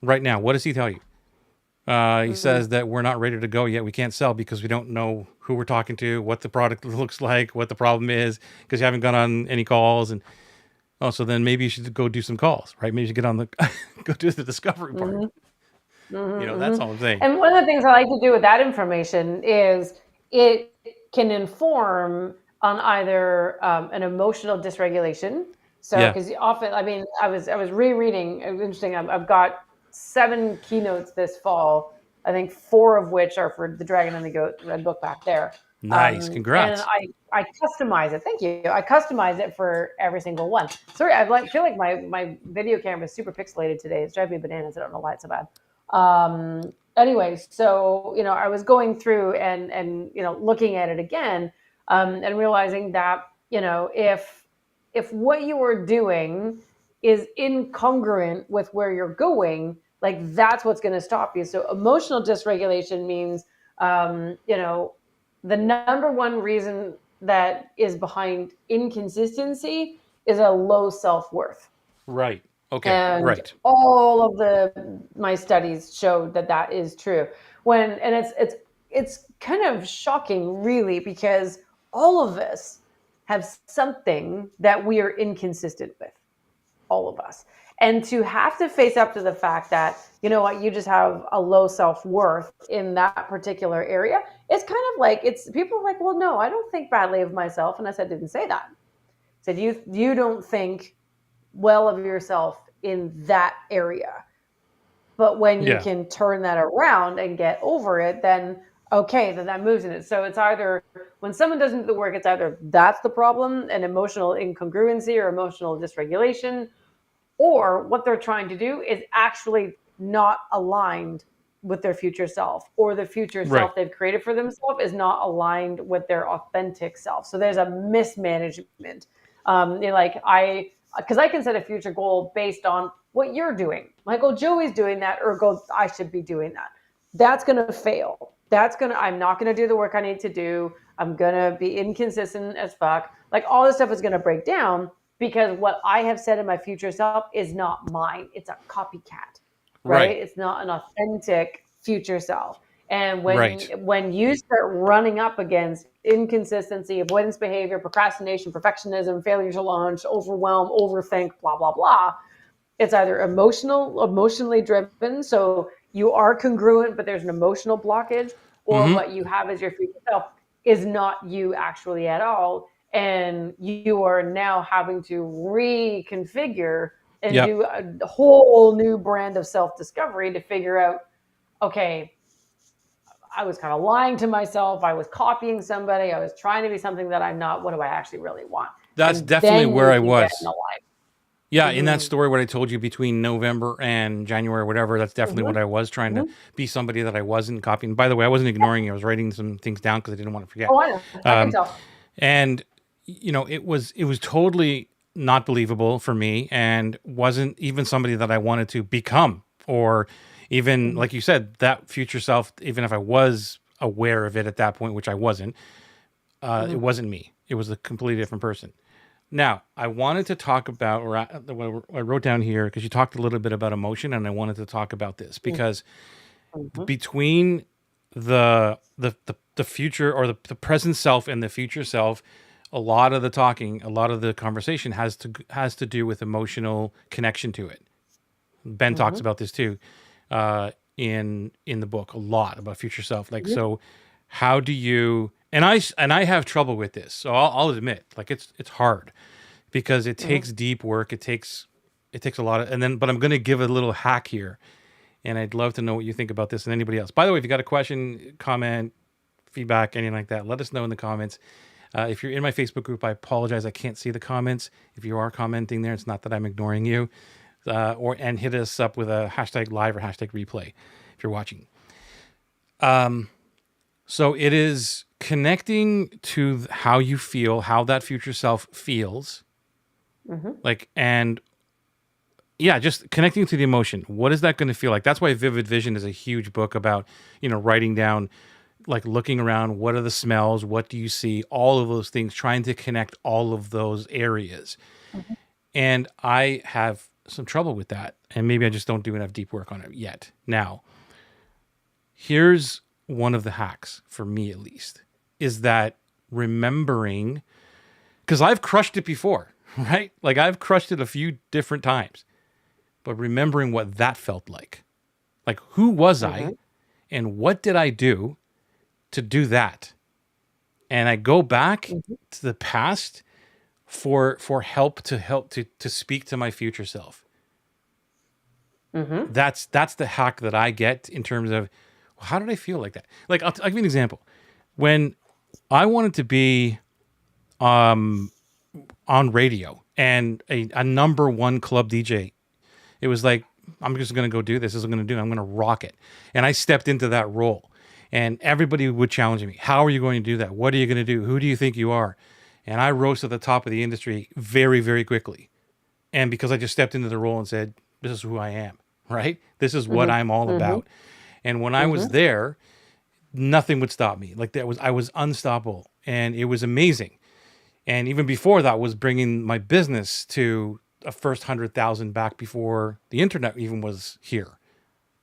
right now? What does he tell you? He Mm-hmm. says that we're not ready to go yet. We can't sell because we don't know who we're talking to, what the product looks like, what the problem is, because you haven't gone on any calls. And so then maybe you should go do some calls, right? Maybe you should get on the, go do the discovery part. Mm-hmm. Mm-hmm. That's Mm-hmm. all I'm saying. And one of the things I like to do with that information is it can inform on either an emotional dysregulation. So, Yeah. because often, I mean, I was rereading. It was interesting. I've got 7 keynotes this fall. I think 4 of which are for the Dragon and the Goat Red Book back there. Nice. And Congrats. I customize it. Thank you. I customize it for every single one. Sorry, feel like my video camera is super pixelated today. It's driving me bananas. I don't know why it's so bad. Anyway, so I was going through and looking at it again, and realizing that if what you are doing is incongruent with where you're going, like that's what's going to stop you. So emotional dysregulation means the number one reason that is behind inconsistency is a low self-worth. Right. Okay. And Right. all of my studies showed that that is true. And it's kind of shocking, really, because all of us have something that we are inconsistent with, all of us. And to have to face up to the fact that, you just have a low self-worth in that particular area, it's kind of like, people are like, well, no, I don't think badly of myself. And I said, didn't say that. I said, you don't think well of yourself in that area. But when you Yeah. can turn that around and get over it, then okay, then that moves in it. So it's either, when someone doesn't do the work, it's either that's the problem, an emotional incongruency or emotional dysregulation, or what they're trying to do is actually not aligned with their future self, or the future Right. self they've created for themselves is not aligned with their authentic self. So there's a mismanagement. Like because I can set a future goal based on what you're doing. Like, oh, Joey's doing that, or go, I should be doing that. That's going to fail. I'm not going to do the work I need to do. I'm going to be inconsistent as fuck. Like, all this stuff is going to break down because what I have said in my future self is not mine. It's a copycat, right? Right. It's not an authentic future self. And when Right. when you start running up against inconsistency, avoidance behavior, procrastination, perfectionism, failure to launch, overwhelm, overthink, blah blah blah, it's either emotionally driven, so you are congruent, but there's an emotional blockage, or Mm-hmm. what you have as your future self is not you actually at all, and you are now having to reconfigure and Yep. do a whole new brand of self-discovery to figure out, okay, I was kind of lying to myself, I was copying somebody, I was trying to be something that I'm not. What do I actually really want? That's And definitely then where you I can get in was. alignment. Yeah, in that Mm-hmm. story, what I told you between November and January, or whatever, that's definitely Mm-hmm. what I was trying to Mm-hmm. be, somebody that I wasn't copying. By the way, I wasn't ignoring you. I was writing some things down because I didn't want to forget. Oh, I know. I can Um, tell. and it was totally not believable for me, and wasn't even somebody that I wanted to become, or even Mhm. like you said, that future self. Even if I was aware of it at that point, which I wasn't, it Mhm. wasn't me. It was a completely different person. Now, I wanted to talk about, or I wrote down here, because you talked a little bit about emotion, and I wanted to talk about this because Mhm. between the future, or the present self, and the future self, a lot of the talking, a lot of the conversation has to do with emotional connection to it. Ben talks Mhm. about this too, in the book, a lot about future self. Like, Mhm. so how do you? And I have trouble with this, so I'll admit, like, it's hard because it Mhm. takes deep work. It takes a lot of, and then, but I'm going to give a little hack here, and I'd love to know what you think about this and anybody else. By the way, if you got a question, comment, feedback, anything like that, let us know in the comments. If you're in my Facebook group, I apologize, I can't see the comments. If you are commenting there, it's not that I'm ignoring you. and hit us up with a hashtag live or hashtag replay if you're watching. So it is connecting to how you feel, how that future self feels, like, and yeah, just connecting to the emotion. What is that going to feel like? That's why Vivid Vision is a huge book about, writing down, like looking around, what are the smells? What do you see? All of those things, trying to connect all of those areas. And I have some trouble with that. And maybe I just don't do enough deep work on it yet. Now, here's one of the hacks for me, at least, is that remembering, because I've crushed it before, right? Like I've crushed it a few different times, but remembering what that felt like. Like, who was I and what did I do to do that? And I go back to the past for help to speak to my future self. That's the hack that I get in terms of, well, how did I feel like that? Like I'll give you an example. When I wanted to be on radio and a number one club DJ, it was like, I'm just going to go do this. This is what I'm going to do. I'm going to rock it. And I stepped into that role. And everybody would challenge me. How are you going to do that? What are you going to do? Who do you think you are? And I rose to the top of the industry very, very quickly. And because I just stepped into the role and said, this is who I am, right? This is what I'm all about. And when I was there, nothing would stop me. Like I was unstoppable, and it was amazing. And even before that was bringing my business to a first 100,000 back before the internet even was here,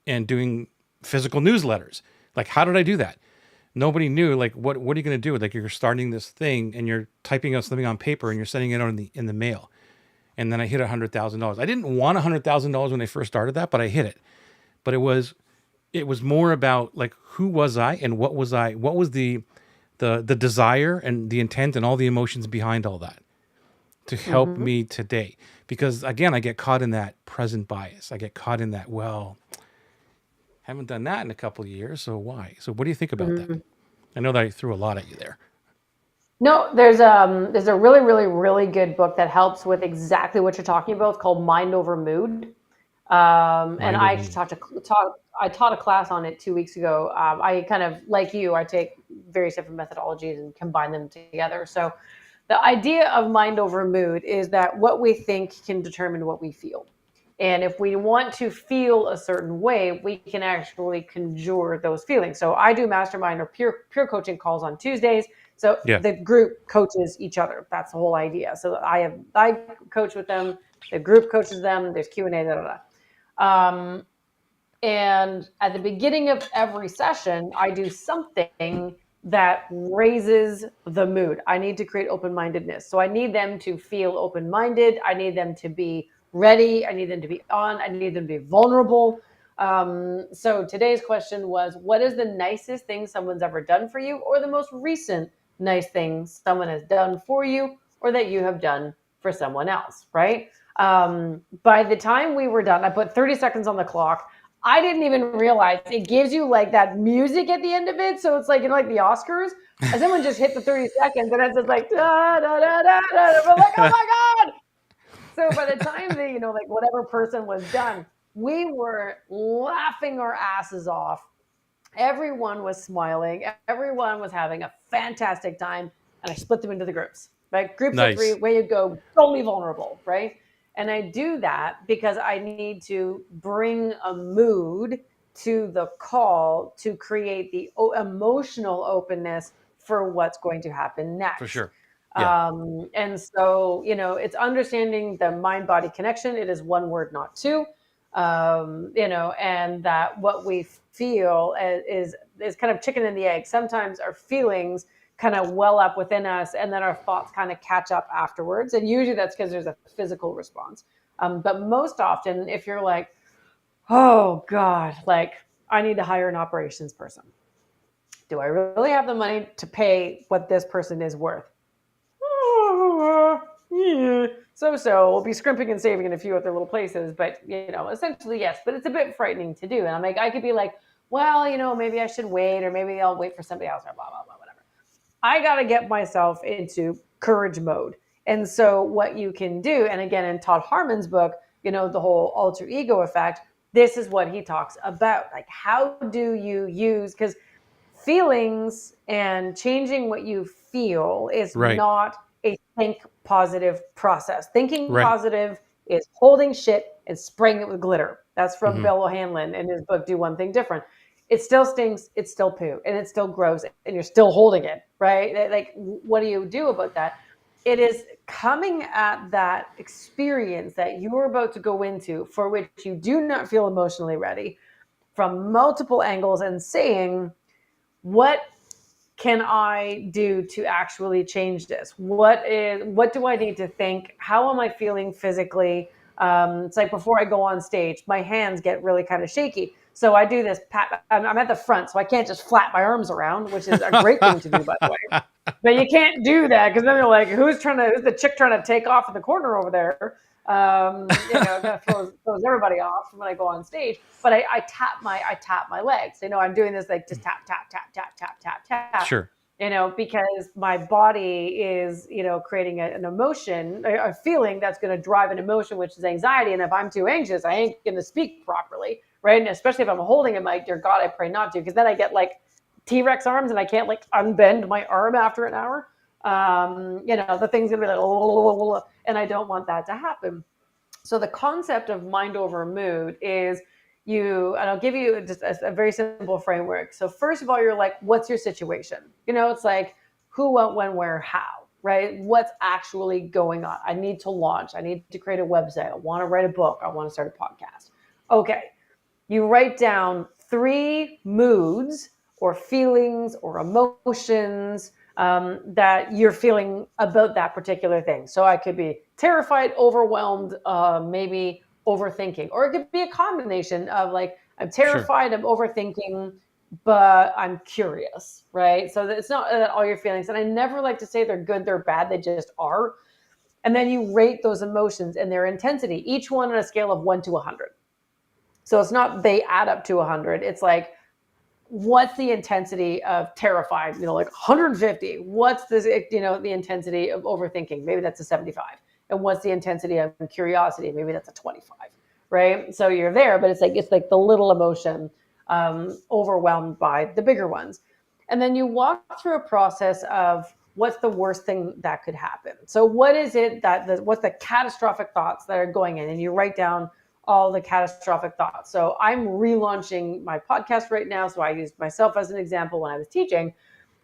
and doing physical newsletters. Like, how did I do that? Nobody knew. Like, what are you going to do? Like, you're starting this thing and you're typing out something on paper and you're sending it out in the mail. And then I hit $100,000. I didn't want $100,000 when I first started that, but I hit it. But it was more about like, who was I and what was I? What was the desire and the intent and all the emotions behind all that to help me today? Because again, I get caught in that present bias. I get caught in that, well, haven't done that in a couple of years, so why? So what do you think about that? I know that I threw a lot at you there. No, there's a really, really, really good book that helps with exactly what you're talking about. It's called Mind Over Mood. And Mind I over actually mood. I taught a class on it 2 weeks ago. I kind of, like you, I take various different methodologies and combine them together. So the idea of mind over mood is that what we think can determine what we feel. And if we want to feel a certain way, we can actually conjure those feelings. So I do mastermind or peer coaching calls on Tuesdays. So Yeah, the group coaches each other. That's the whole idea. So I coach with them. The group coaches them. There's Q&A. Da, da, da. And at the beginning of every session, I do something that raises the mood. I need to create open-mindedness. So I need them to feel open-minded. I need them to be ready. I need them to be on. I need them to be vulnerable. So today's question was, what is the nicest thing someone's ever done for you, or the most recent nice thing someone has done for you, or that you have done for someone else, right? By the time we were done, I put 30 seconds on the clock. I didn't even realize it gives you like that music at the end of it. So it's like, like the Oscars. And someone just hit the 30 seconds and it's just like, da, da, da, da, da. We're like, oh my God. So by the time like whatever person was done, we were laughing our asses off. Everyone was smiling. Everyone was having a fantastic time. And I split them into the groups, right? Groups of 3, nice, where you go, totally vulnerable, right? And I do that because I need to bring a mood to the call to create the emotional openness for what's going to happen for next. sure. Yeah, And so, it's understanding the mind body connection. It is one word, not two. And that what we feel is kind of chicken and the egg. Sometimes our feelings kind of well up within us, and then our thoughts kind of catch up afterwards. And usually that's because there's a physical response. But most often, if you're like, oh God, like I need to hire an operations person. Do I really have the money to pay what this person is worth? Yeah. So we'll be scrimping and saving in a few other little places, but essentially yes. But it's a bit frightening to do. And I'm like, I could be like, well, maybe I should wait, or maybe I'll wait for somebody else, or blah blah blah, whatever. I got to get myself into courage mode. And so what you can do, and again, in Todd Harmon's book, the whole alter ego effect, this is what he talks about. Like, how do you use, because feelings and changing what you feel is Right. not a think positive process. Thinking Right. positive is holding shit and spraying it with glitter. That's from Mm-hmm. Bill O'Hanlon in his book, Do One Thing Different. It still stings, it's still poo, and it still grows, and you're still holding it, right? Like, what do you do about that? It is coming at that experience that you're about to go into, for which you do not feel emotionally ready, from multiple angles, and saying, what can I do to actually change this? What do I need to think? How am I feeling physically? It's like, before I go on stage, my hands get really kind of shaky. So I do this pat. I'm at the front, so I can't just flap my arms around, which is a great thing to do, by the way. But you can't do that, because then they're like, who's the chick trying to take off in the corner over there? It kind of throws everybody off when I go on stage. But I tap my legs. I'm doing this, like, just tap, tap, tap, tap, tap, tap, tap. Sure. Because my body is, creating an emotion, a feeling that's going to drive an emotion, which is anxiety. And if I'm too anxious, I ain't going to speak properly, right? And especially if I'm holding a mic, dear God, I pray not to, because then I get like T-Rex arms, and I can't like unbend my arm after an hour. The thing's gonna be like, and I don't want that to happen. So the concept of mind over mood is, and I'll give you just a very simple framework. So first of all, you're like, what's your situation? It's like, who, what, when, where, how, right? What's actually going on? I need to launch. I need to create a website. I want to write a book. I want to start a podcast. Okay. You write down 3 moods or feelings or emotions that you're feeling about that particular thing. So I could be terrified, overwhelmed, maybe overthinking, or it could be a combination of, like, I'm Sure. terrified, I'm overthinking, but I'm curious, right? So it's not all your feelings. And I never like to say they're good, they're bad, they just are. And then you rate those emotions and their intensity, each one on a scale of 1 to 100. So it's not they add up to 100. It's like, what's the intensity of terrified? Like 150. What's the intensity of overthinking? Maybe that's a 75. And what's the intensity of curiosity? Maybe that's a 25. Right? So you're there, but it's like the little emotion, overwhelmed by the bigger ones. And then you walk through a process of, what's the worst thing that could happen? So what is it what's the catastrophic thoughts that are going in? And you write down all the catastrophic thoughts. So I'm relaunching my podcast right now. So I used myself as an example when I was teaching.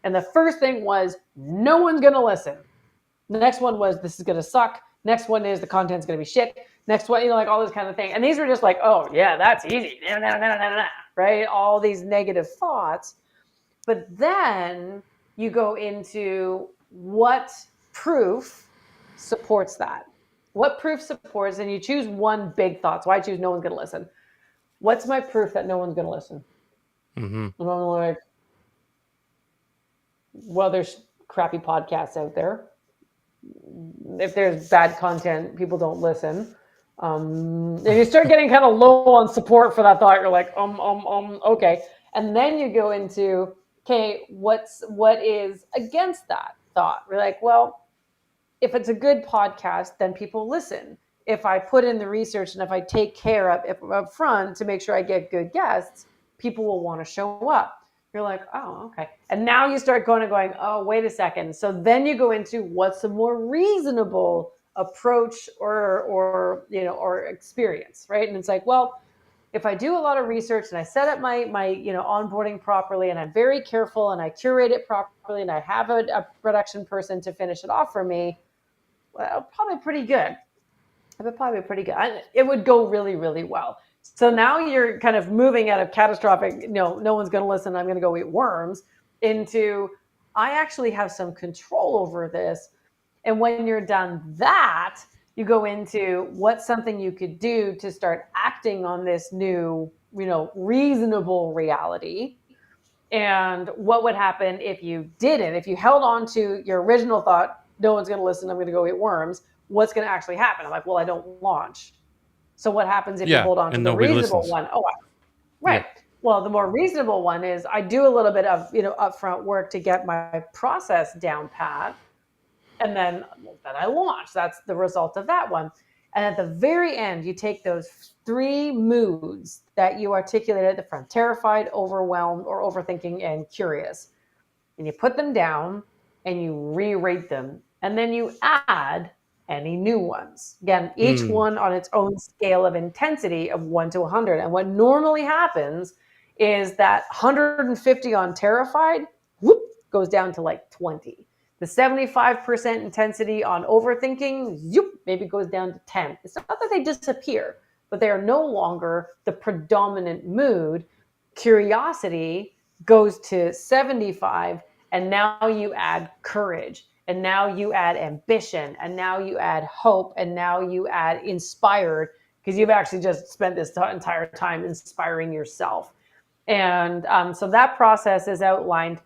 And the first thing was, no one's going to listen. The next one was, this is going to suck. Next one is, the content's going to be shit. Next one, like all this kind of thing. And these were just like, oh yeah, that's easy. Right? All these negative thoughts. But then you go into, what proof supports that? What proof supports, and you choose one big thought. So I choose, no one's going to listen. What's my proof that no one's going to listen? Mm-hmm. And I'm like, well, there's crappy podcasts out there. If there's bad content, people don't listen. If you start getting kind of low on support for that thought, you're like, okay. And then you go into, okay, what is against that thought? We're like, well, if it's a good podcast, then people listen. If I put in the research and if I take care up front to make sure I get good guests, people will want to show up. You're like, oh, okay. And now you start going, oh, wait a second. So then you go into, what's a more reasonable approach or experience, right? And it's like, well, if I do a lot of research and I set up my onboarding properly, and I'm very careful and I curate it properly, and I have a production person to finish it off for me, well, probably pretty good. It would probably be pretty good. It would go really, really well. So now you're kind of moving out of catastrophic, no one's going to listen, I'm going to go eat worms, into, I actually have some control over this. And when you're done that, you go into, what's something you could do to start acting on this new, reasonable reality. And what would happen if you didn't? If you held on to your original thought, no one's going to listen, I'm going to go eat worms, what's going to actually happen? I'm like, well, I don't launch. So what happens if you Yeah. hold on to And the nobody reasonable listens. one? Oh, right. Yeah. Well, the more reasonable one is, I do a little bit of, upfront work to get my process down pat. And then I launch. That's the result of that one. And at the very end, you take those 3 moods that you articulated at the front: terrified, overwhelmed, or overthinking, and curious. And you put them down and you re-rate them. And then you add any new ones. Again, each one on its own scale of intensity of 1 to 100. And what normally happens is that 150 on terrified, whoop, goes down to like 20. The 75% intensity on overthinking, zoop, maybe goes down to 10. It's not that they disappear, but they are no longer the predominant mood. Curiosity goes to 75, and now you add courage, and now you add ambition, and now you add hope, and now you add inspired, because you've actually just spent this entire time inspiring yourself. And so that process is outlined.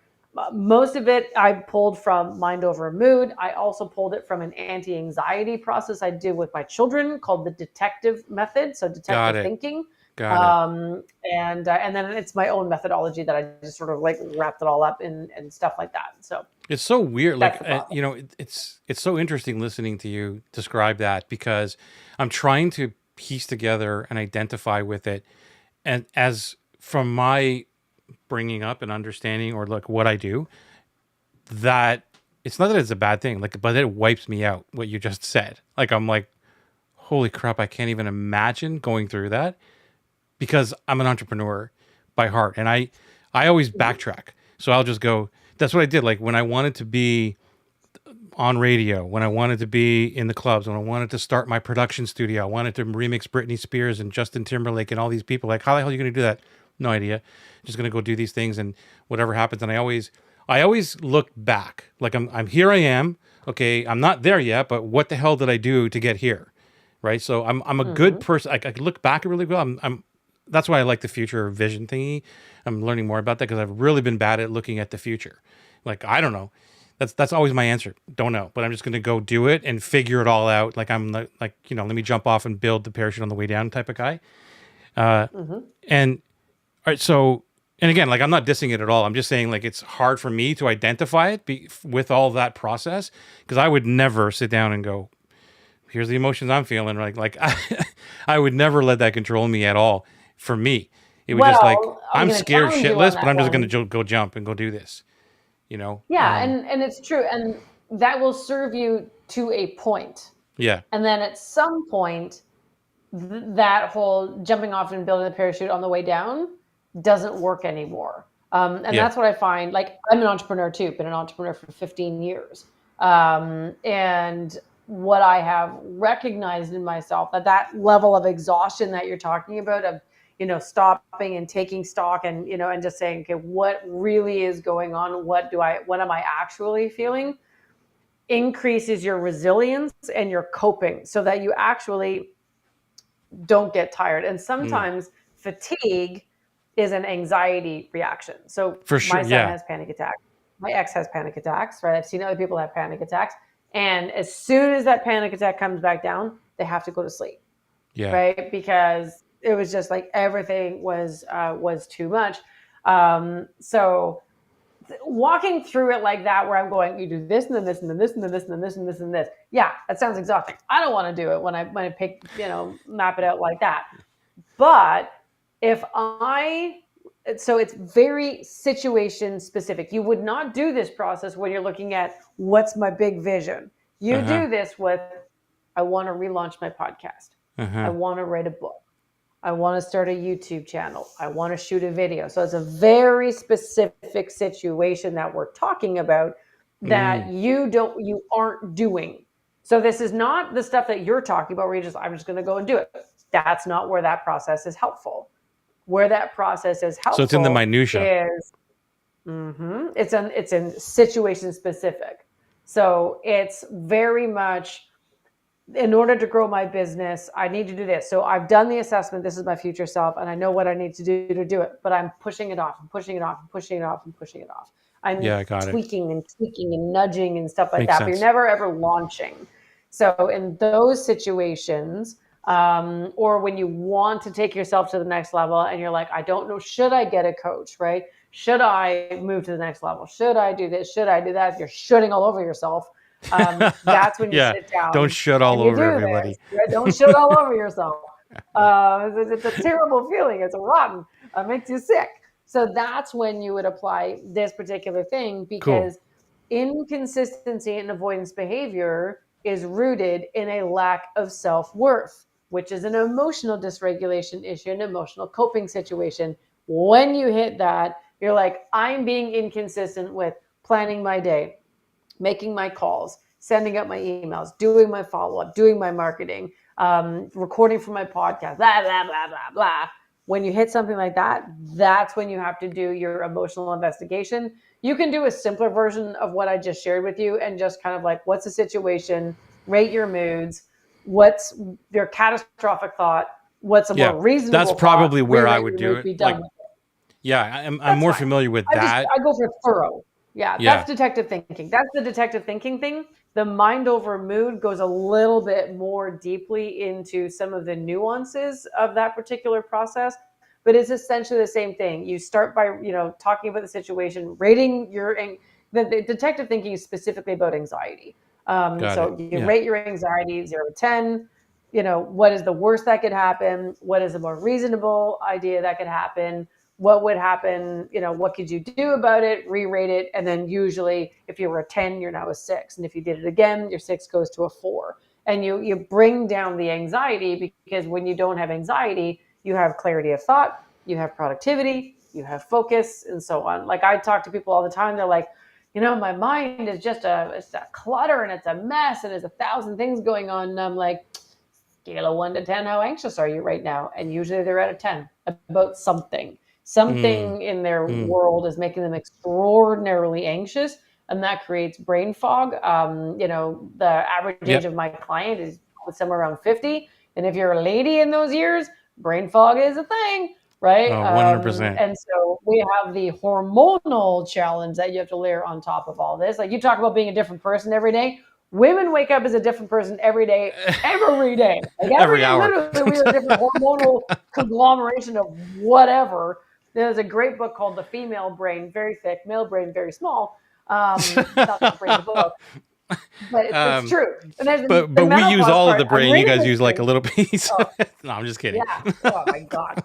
Most of it I pulled from Mind Over Mood. I also pulled it from an anti-anxiety process I do with my children called the detective method. So Got detective it. thinking. Got it. And then it's my own methodology that I just sort of like wrapped it all up in and stuff like that. So It's so weird. that's Like, the process. it's so interesting listening to you describe that, because I'm trying to piece together and identify with it. And as from my bringing up and understanding, or like what I do, that it's not that it's a bad thing, like, but it wipes me out what you just said. Like, I'm like, holy crap, I can't even imagine going through that, because I'm an entrepreneur by heart, and I always backtrack. So I'll just go, that's what I did. Like, when I wanted to be on radio, when I wanted to be in the clubs, when I wanted to start my production studio, I wanted to remix Britney Spears and Justin Timberlake and all these people. Like, how the hell are you going to do that? No idea. Just going to go do these things, and whatever happens. And I always look back. Like, I'm here. I am. Okay, I'm not there yet, but what the hell did I do to get here? Right. So I'm a good person. I can look back really well. That's why I like the future vision thingy. I'm learning more about that, because I've really been bad at looking at the future. Like, I don't know. That's always my answer. Don't know, but I'm just going to go do it and figure it all out. Like, I'm like, let me jump off and build the parachute on the way down type of guy. And all right, so, and again, like, I'm not dissing it at all. I'm just saying, like, it's hard for me to identify it with all that process, because I would never sit down and go, here's the emotions I'm feeling. Like I would never let that control me at all. For me, it was just like, Well, I'm I'm going to scared challenge you on shitless, but that I'm just going one. to go jump and go do this. Yeah, and it's true, and that will serve you to a point. Yeah, And then at some point, that whole jumping off and building the parachute on the way down doesn't work anymore. And yeah, that's what I find. Like, I'm an entrepreneur too, been an entrepreneur for 15 years. And what I have recognized in myself, that level of exhaustion that you're talking about, of, stopping and taking stock, and, and just saying, okay, what really is going on? What am I actually feeling? Increases your resilience and your coping, so that you actually don't get tired. And sometimes fatigue is an anxiety reaction. So for my sure. son Yeah, has panic attacks. My ex has panic attacks, right? I've seen other people have panic attacks. And as soon as that panic attack comes back down, they have to go to sleep, yeah. right? Because it was just like everything was too much. So walking through it like that, where I'm going, you do this and then this and then this and then this and then this and this and this. Yeah, that sounds exhausting. I don't want to do it when I pick, map it out like that. But so it's very situation specific. You would not do this process when you're looking at what's my big vision. You Uh-huh. do this with, I want to relaunch my podcast. I Uh-huh. want to write a book. I want to start a YouTube channel. I want to shoot a video. So it's a very specific situation that we're talking about that you aren't doing. So this is not the stuff that you're talking about, where I'm just going to go and do it. That's not where that process is helpful. Where that process is So it's in the helpful minutia. is it's in situation specific. So it's very much, in order to grow my business, I need to do this. So I've done the assessment. This is my future self, and I know what I need to do to do it. But I'm pushing it off and pushing it off and pushing it off and pushing it off. I'm Yeah, I got it. tweaking and tweaking and nudging and stuff like Makes that. But you're sense. never ever launching. So in those situations, or when you want to take yourself to the next level, and you're like, I don't know, should I get a coach, right? Should I move to the next level? Should I do this? Should I do that? If you're shooting all over yourself, That's when you Yeah. sit Don't down shit all and you over do this. everybody. Right? Don't shit all over yourself. It's a terrible feeling. It's rotten. It makes you sick. So that's when you would apply this particular thing, Cool. because inconsistency and avoidance behavior is rooted in a lack of self-worth, which is an emotional dysregulation issue, an emotional coping situation. When you hit that, you're like, I'm being inconsistent with planning my day, making my calls, sending out my emails, doing my follow-up, doing my marketing, recording for my podcast, blah, blah, blah, blah, blah. When you hit something like that, that's when you have to do your emotional investigation. You can do a simpler version of what I just shared with you and just kind of like, what's the situation, rate your moods, what's your catastrophic thought, what's a Yeah. more That's reasonable thought, probably where I rerate would your do mood, it. be done Like, with it. yeah, I'm That's more fine. familiar with that. I go for thorough. Yeah, that's Yeah. detective thinking. That's the detective thinking thing. The mind over mood goes a little bit more deeply into some of the nuances of that particular process, but it's essentially the same thing. You start by, talking about the situation, rating the detective thinking is specifically about anxiety. Got it. So you Yeah. rate your anxiety 0 to 10. What is the worst that could happen? What is a more reasonable idea that could happen? What would happen? What could you do about it? Re-rate it. And then usually if you were a 10, you're now a 6. And if you did it again, your 6 goes to a 4. And you bring down the anxiety, because when you don't have anxiety, you have clarity of thought, you have productivity, you have focus, and so on. Like, I talk to people all the time. They're like, my mind is just it's a clutter and it's a mess and there's 1,000 things going on. And I'm like, scale of 1 to 10, how anxious are you right now? And usually they're at a 10 about something. Mm, Something in their mm. world is making them extraordinarily anxious, and that creates brain fog. The average age Yep. of my client is somewhere around 50. And if you're a lady in those years, brain fog is a thing, right? 100%. And so we have the hormonal challenge that you have to layer on top of all this. Like, you talk about being a different person every day. Women wake up as a different person every day, every day. Like, every Every day, hour. literally, we are a different hormonal conglomeration of whatever. There's a great book called The Female Brain, very thick, male brain, very small. Not the brain, the book, but it's um, true. And there's the but we use menopause all of part. the I'm brain. You reading guys this use like a thing. little piece. Oh, No, I'm just kidding. yeah. Oh my God.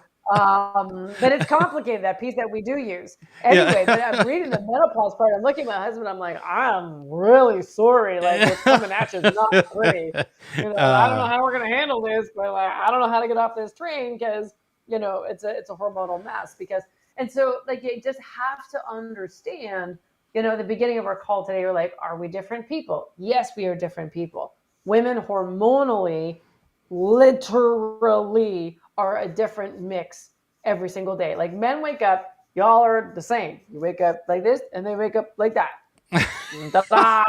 But it's complicated, that piece that we do use. Yeah. Anyway, but I'm reading the menopause part. I'm looking at my husband. I'm like, I'm really sorry. Like, what's coming at you is not pretty. I don't know uh, how we're gonna handle this, but like, I don't know how to get off this train, because it's a hormonal mess. And so, like, you just have to understand. At the beginning of our call today, we're like, are we different people? Yes, we are different people. Women hormonally, literally, are a different mix every single day. Like, men wake up, y'all are the same. You wake up like this and they wake up like that. Da-da,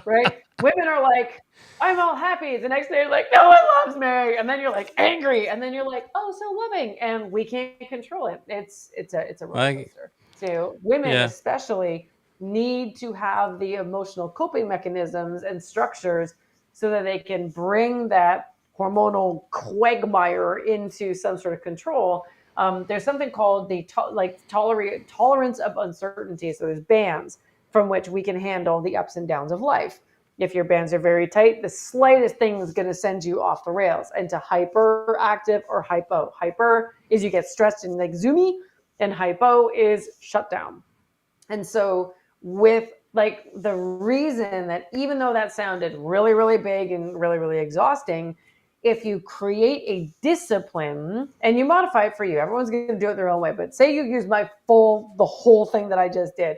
right? Women are like, I'm all happy. The next day you're like, no one loves me. And then you're like angry. And then you're like, oh, so loving. And we can't control it. It's a roller like, coaster. So women yeah. especially need to have the emotional coping mechanisms and structures so that they can bring that hormonal quagmire into some sort of control. There's something called the tolerance of uncertainty. So there's bands from which we can handle the ups and downs of life. If your bands are very tight, the slightest thing is going to send you off the rails into hyperactive or hypo. Hyper is you get stressed and like zoomy, and hypo is shut down. And so, with like, the reason that, even though that sounded really, really big and really, really exhausting, if you create a discipline and you modify it for you, everyone's going to do it their own way. But say you use the whole thing that I just did,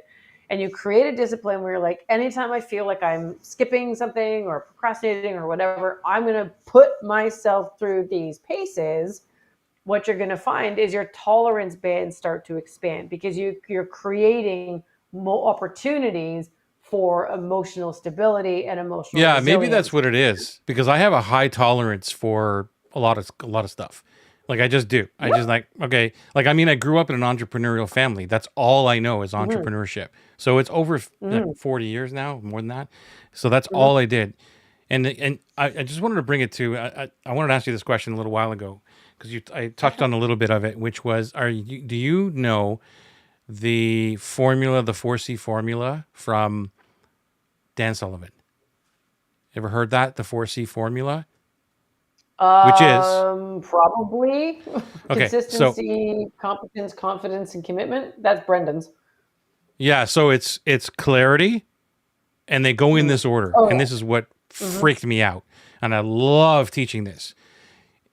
and you create a discipline where you're like, anytime I feel like I'm skipping something or procrastinating or whatever, I'm going to put myself through these paces. What you're going to find is your tolerance bands start to expand, because you're creating more opportunities for emotional stability and emotional Yeah, maybe that's resilience. what it is because I have a high tolerance for a lot of stuff. Like I just do. I just Yep. like okay. Like I mean, I grew up in an entrepreneurial family. That's all I know is Mm-hmm. entrepreneurship. So it's over like Mm-hmm. 40 years now, more than that. So that's Mm-hmm. all I did. And I just wanted to bring it to. I wanted to ask you this question a little while ago because I touched on a little bit of it, which was, do you know the 4C formula from Dan Sullivan? Ever heard that? The 4C formula, which is Probably okay. So consistency, competence, confidence, and commitment. That's Brendan's. yeah, so it's clarity, and they go in Mm. this order, Oh and yeah. this is what Mm-hmm. freaked me out, and I love teaching this.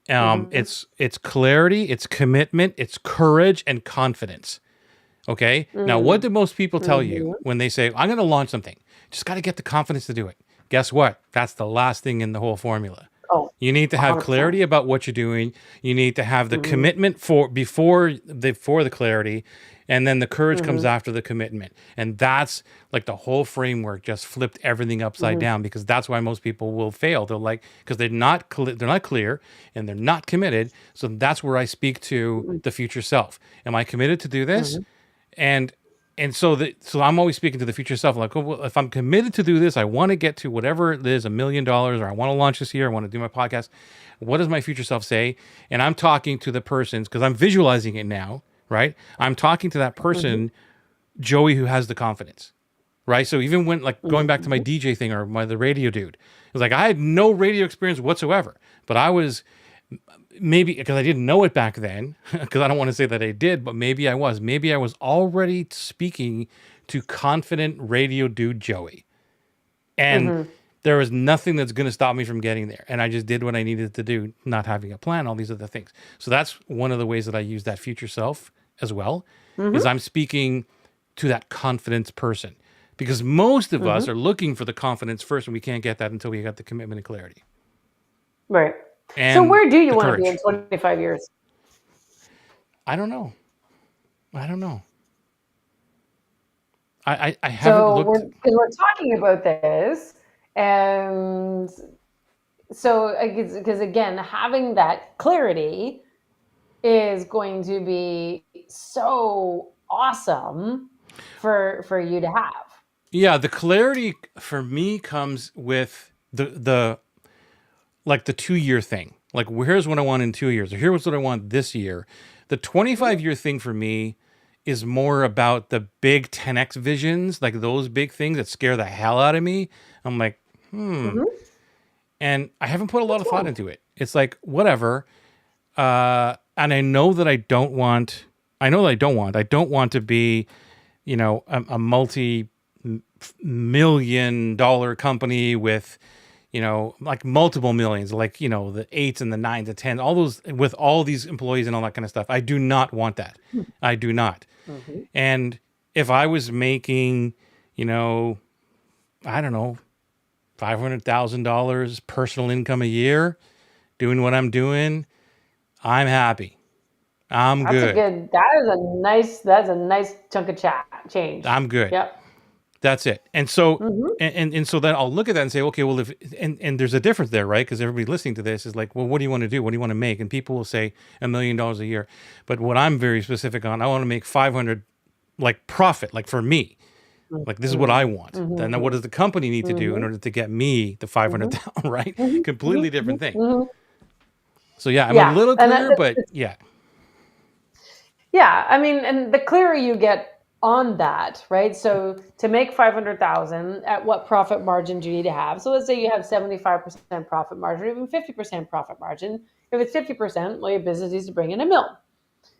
Mm-hmm. It's clarity, it's commitment, it's courage, and confidence. Okay. Now, what Mm. do most people tell you Mm-hmm. when they say, I'm going to launch something? Just got to get the confidence to do it. Guess what? That's the last thing in the whole formula. Oh, You need to have 100%. clarity about what you're doing. You need to have the Mm-hmm. commitment for the clarity, and then the courage comes Mm-hmm. after the commitment. And that's like the whole framework just flipped everything upside Mm-hmm. down, because that's why most people will fail. They're like, because they're not clear and they're not committed. So that's where I speak to the future self. Am I committed to do this? Mm-hmm. and so I'm always speaking to the future self, like, oh, well, if I'm committed to do this, I want to get to whatever it is, $1 million, or I want to launch this year, I want to do my podcast. What does my future self say? And I'm talking to the persons, because I'm visualizing it now, right? I'm talking to that Mm-hmm. person, Joey, who has the confidence, right? So even when, like, going back to my Mm-hmm. DJ thing, or the radio dude, it was like I had no radio experience whatsoever, but I was, maybe because I didn't know it back then, because I don't want to say that I did, but maybe I was. Maybe I was already speaking to confident radio dude Joey. And Mm-hmm. there was nothing that's going to stop me from getting there. And I just did what I needed to do, not having a plan, all these other things. So that's one of the ways that I use that future self as well, is Mm-hmm. I'm speaking to that confidence person. Because most of us Mm-hmm. are looking for the confidence first, and we can't get that until we got the commitment and clarity Right. So and where do you the want to be in courage. 25 years? I don't know. I don't know. I haven't So looked. because we're talking about this, and so because again, having that clarity is going to be so awesome for you to have. Yeah, the clarity for me comes with the like the 2 year thing. Like, here's what I want in 2 years, or here's what I want this year. The 25-year thing for me is more about the big 10x visions, like those big things that scare the hell out of me. I'm like, Mm-hmm. and I haven't put a lot Which of thought one? into it. It's like, whatever. And I know that I don't want. I know that I don't want to be, a multi-million-dollar company with, like multiple millions, like, the eights and the nines and tens, all those, with all these employees and all that kind of stuff. I do not want that. I do not. Mm-hmm. And if I was making, I don't know, $500,000 personal income a year, doing what I'm doing, I'm happy. I'm That's a good. good. That's a nice chunk of change. I'm good. Yep. That's it. And so, Mm-hmm. and so then I'll look at that and say, okay, well, if, and there's a difference there, right? Because everybody listening to this is like, well, what do you want to do? What do you want to make? And people will say $1 million a year. But what I'm very specific on, I want to make 500, like, profit, like, for me. Like, this is what I Mm-hmm. want. Then Mm-hmm. what does the company need to do in Mm-hmm. order to get me the Mm-hmm. 500,000, right? Mm-hmm. Completely different thing. Mm-hmm. So yeah, I'm a Yeah, little and clearer, but yeah. yeah, I mean, and the clearer you get on that, right? So to make 500,000, at what profit margin do you need to have? So let's say you have 75% profit margin, or even 50% profit margin. If it's 50%, well, your business needs to bring in a mil.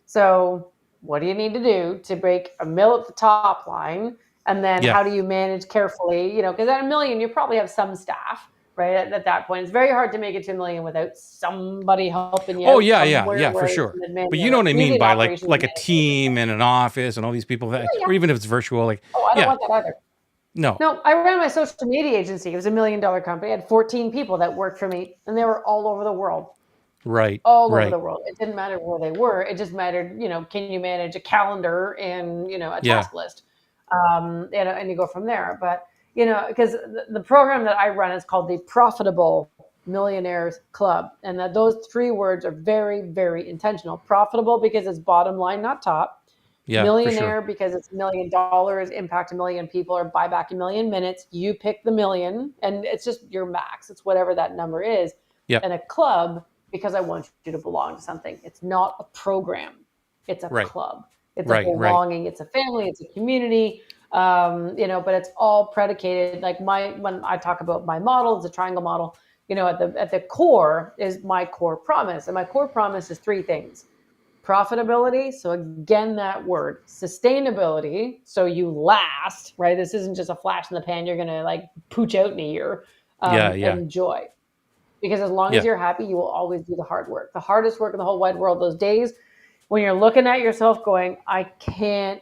So what do you need to do to break a mil at the top line? And then Yeah. how do you manage carefully? Because at a million, you probably have some staff, right? At that point, it's very hard to make it to a million without somebody helping you Oh out yeah, yeah, somewhere yeah, for where it's sure. an admin, But you know what I usually mean an by like operations like a manager. team and an office and all these people that, Yeah, or yeah. even if it's virtual, like, Oh, I don't yeah, want that either. no, No, I ran my social media agency. It was $1 million company. I had 14 people that worked for me, and they were all over the world. right, All over right, the world. It didn't matter where they were. It just mattered, can you manage a calendar and, a yeah, task list? And you go from there. But, because the program that I run is called the Profitable Millionaires Club. And that those three words are very, very intentional. Profitable because it's bottom line, not top. yeah, for sure, Millionaire because it's $1 million, impact a million people, or buy back a million minutes. You pick the million, and it's just your max. It's whatever that number is. yep, And a club because I want you to belong to something. It's not a program. It's a right, club. It's a right, right, belonging. It's a family. It's a community. But it's all predicated, like when I talk about my model, it's a triangle model, at the core is my core promise. And my core promise is three things: profitability. So again, that word sustainability. So you last, right? This isn't just a flash in the pan. You're going to like pooch out in a year. Yeah, yeah, And joy, because as long as yeah, you're happy, you will always do the hard work, the hardest work in the whole wide world. Those days when you're looking at yourself going, I can't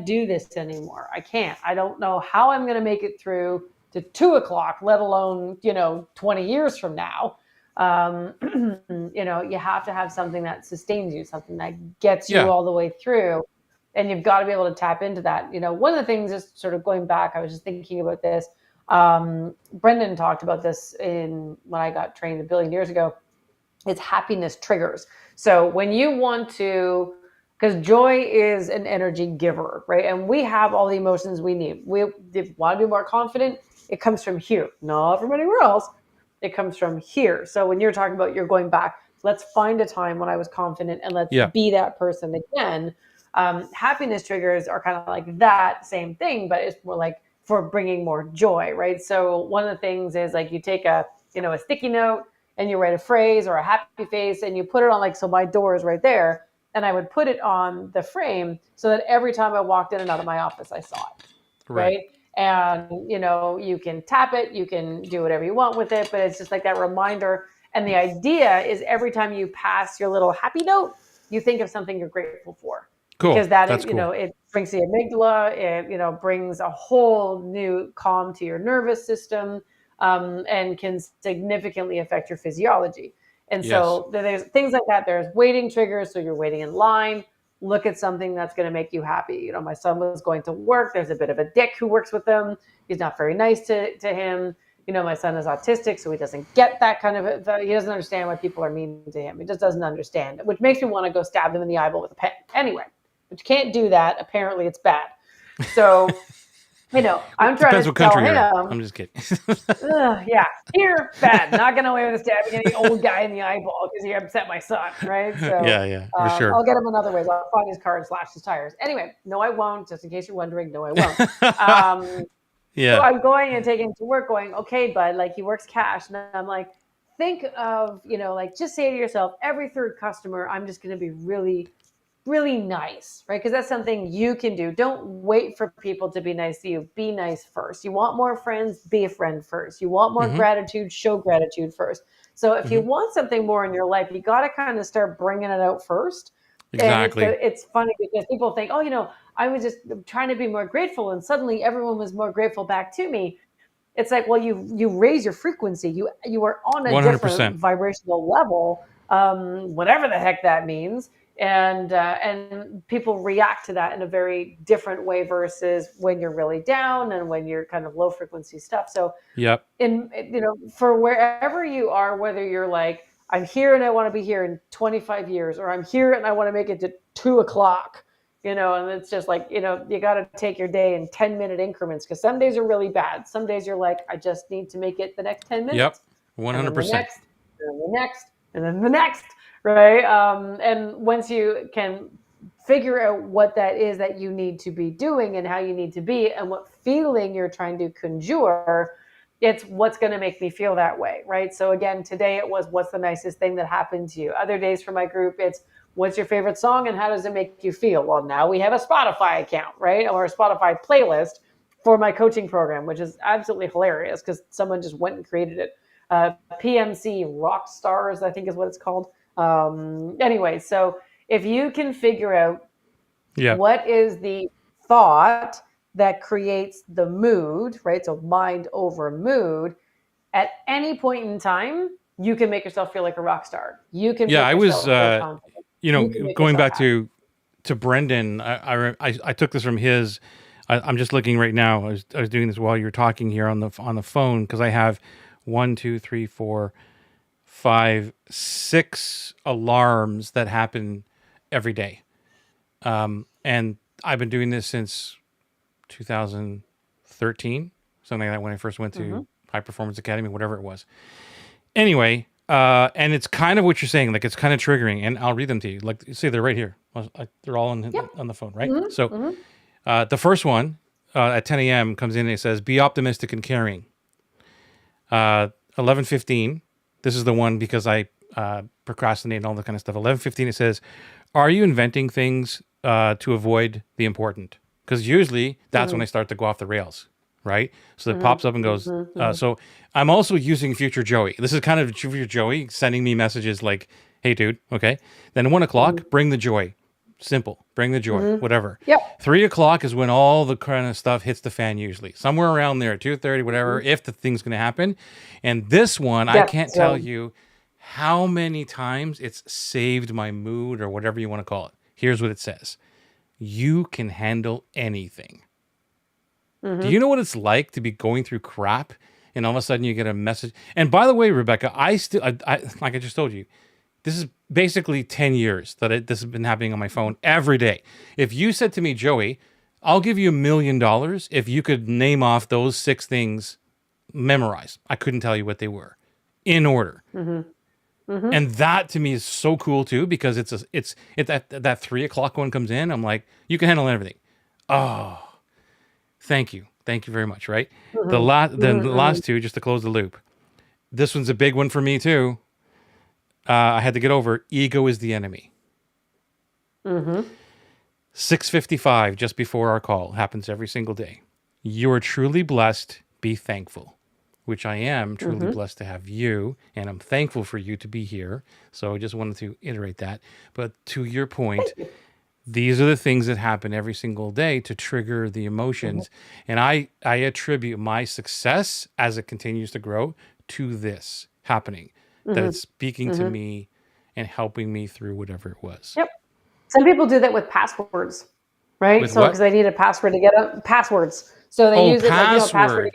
do this anymore. I don't know how I'm going to make it through to 2 o'clock, let alone, 20 years from now. Um, you have to have something that sustains you, something that gets you yeah. all the way through. And you've got to be able to tap into that. One of the things is sort of going back, I was just thinking about this. Brendan talked about this when I got trained a billion years ago. It's happiness triggers. So when you want to, because joy is an energy giver, right? And we have all the emotions we need. We want to be more confident. It comes from here, not from anywhere else. It comes from here. So when you're talking about you're going back, let's find a time when I was confident and let's Yeah. be that person again. Happiness triggers are kind of like that same thing, but it's more like for bringing more joy, right? So one of the things is like you take a sticky note and you write a phrase or a happy face and you put it on, like, so my door is right there, and I would put it on the frame so that every time I walked in and out of my office, I saw it, Right. right? And you can tap it, you can do whatever you want with it, but it's just like that reminder. And the idea is every time you pass your little happy note, you think of something you're grateful for, Cool. because that That's cool. it brings the amygdala, it brings a whole new calm to your nervous system, and can significantly affect your physiology. And Yes. so there's things like that. There's waiting triggers. So you're waiting in line. Look at something that's going to make you happy. My son was going to work. There's a bit of a dick who works with him. He's not very nice to him. My son is autistic, so he doesn't get that kind of, he doesn't understand why people are mean to him. He just doesn't understand it, which makes me want to go stab them in the eyeball with a pen. Anyway, but you can't do that. Apparently it's bad. So, I'm trying Depends to what tell country you're in. him, I'm just kidding. yeah, here, bad. Not going away with stabbing any old guy in the eyeball because he upset my son, right? So Yeah, yeah, for sure. I'll get him in other ways. I'll find his car and slash his tires. Anyway, no, I won't. Just in case you're wondering, no, I won't. Um, so Yeah. I'm going and taking him to work going, okay, bud, like he works cash. And I'm like, think of, like just say to yourself, every third customer, I'm just going to be really, really nice, right? Because that's something you can do. Don't wait for people to be nice to you. Be nice first. You want more friends, be a friend first. You want more Mm-hmm. gratitude, show gratitude first. So if you Mm-hmm. want something more in your life, you got to kind of start bringing it out first. And Exactly. it's funny because people think, oh, I was just trying to be more grateful, and suddenly everyone was more grateful back to me. It's like, well, you raise your frequency. You are on a different 100%. vibrational level, whatever the heck that means, and people react to that in a very different way versus when you're really down and when you're kind of low frequency stuff. So Yep. for wherever you are, whether you're like, I'm here and I want to be here in 25 years, or I'm here and I want to make it to 2 o'clock, and it's just like, you got to take your day in 10-minute increments, because some days are really bad. Some days you're like, I just need to make it the next 10 Yep. minutes, and then the 100%. next, and then the next, and then the next, right? And once you can figure out what that is that you need to be doing and how you need to be and what feeling you're trying to conjure, it's what's going to make me feel that way, right? So again, today it was, what's the nicest thing that happened to you? Other days for my group, it's, what's your favorite song and how does it make you feel? Well, now we have a Spotify account, right? Or a Spotify playlist for my coaching program, which is absolutely hilarious because someone just went and created it. PMC Rock Stars, I think is what it's called. Anyway, so if you can figure out Yep. what is the thought that creates the mood, right? So mind over mood. At any point in time, you can make yourself feel like a rock star. You can Yeah, make I was yourself feel confident. You can make going yourself back happy. to Brendan. I took this from his. I'm just looking right now. I was doing this while you're talking here on the phone, because I have 1, 2, 3, 4, 5, 6 alarms that happen every day. And I've been doing this since 2013, something like that, when I first went Mm-hmm. to High Performance Academy, whatever it was. Anyway, and it's kind of what you're saying, like it's kind of triggering, and I'll read them to you. Like, say they're right here. They're all Yep. on the phone, right? Mm-hmm. So, Mm-hmm. The first one at 10 a.m. comes in and it says, "Be optimistic and caring." 11:15. This is the one because I procrastinate and all that kind of stuff. 11:15. It says, "Are you inventing things to avoid the important?" Because usually that's when I start to go off the rails, right? So it pops up and goes. So I'm also using Future Joey. This is kind of Future Joey sending me messages like, "Hey, dude, okay." Then at 1 o'clock, bring the joy. Simple. Bring the joy. Whatever. Yep. 3 o'clock is when all the kind of stuff hits the fan. Usually, somewhere around there, 2:30, whatever. If the thing's going to happen, and this one, I Yes. can't tell you how many times it's saved my mood or whatever you want to call it. Here's what it says: "You can handle anything." Do you know what it's like to be going through crap and all of a sudden you get a message? And by the way, Rebecca, I like I just told you, this is basically 10 years that this has been happening on my phone every day. If you said to me, "Joey, I'll give you $1 million if you could name off those 6 things memorized," I couldn't tell you what they were in order. And that to me is so cool too, because it's that 3 o'clock one comes in. I'm like, "You can handle everything." Oh, thank you. Thank you very much. Right. The last two, just to close the loop. This one's a big one for me too. I had to get over. Ego is the enemy. 6:55, just before our call, happens every single day. "You are truly blessed. Be thankful," which I am truly blessed to have you, and I'm thankful for you to be here. So I just wanted to iterate that. But to your point, these are the things that happen every single day to trigger the emotions. And I attribute my success as it continues to grow to this happening, that it's speaking to me and helping me through whatever it was. Yep. Some people do that with passwords, right? With So what? because they need a password to get on passwords, so they use it like a password to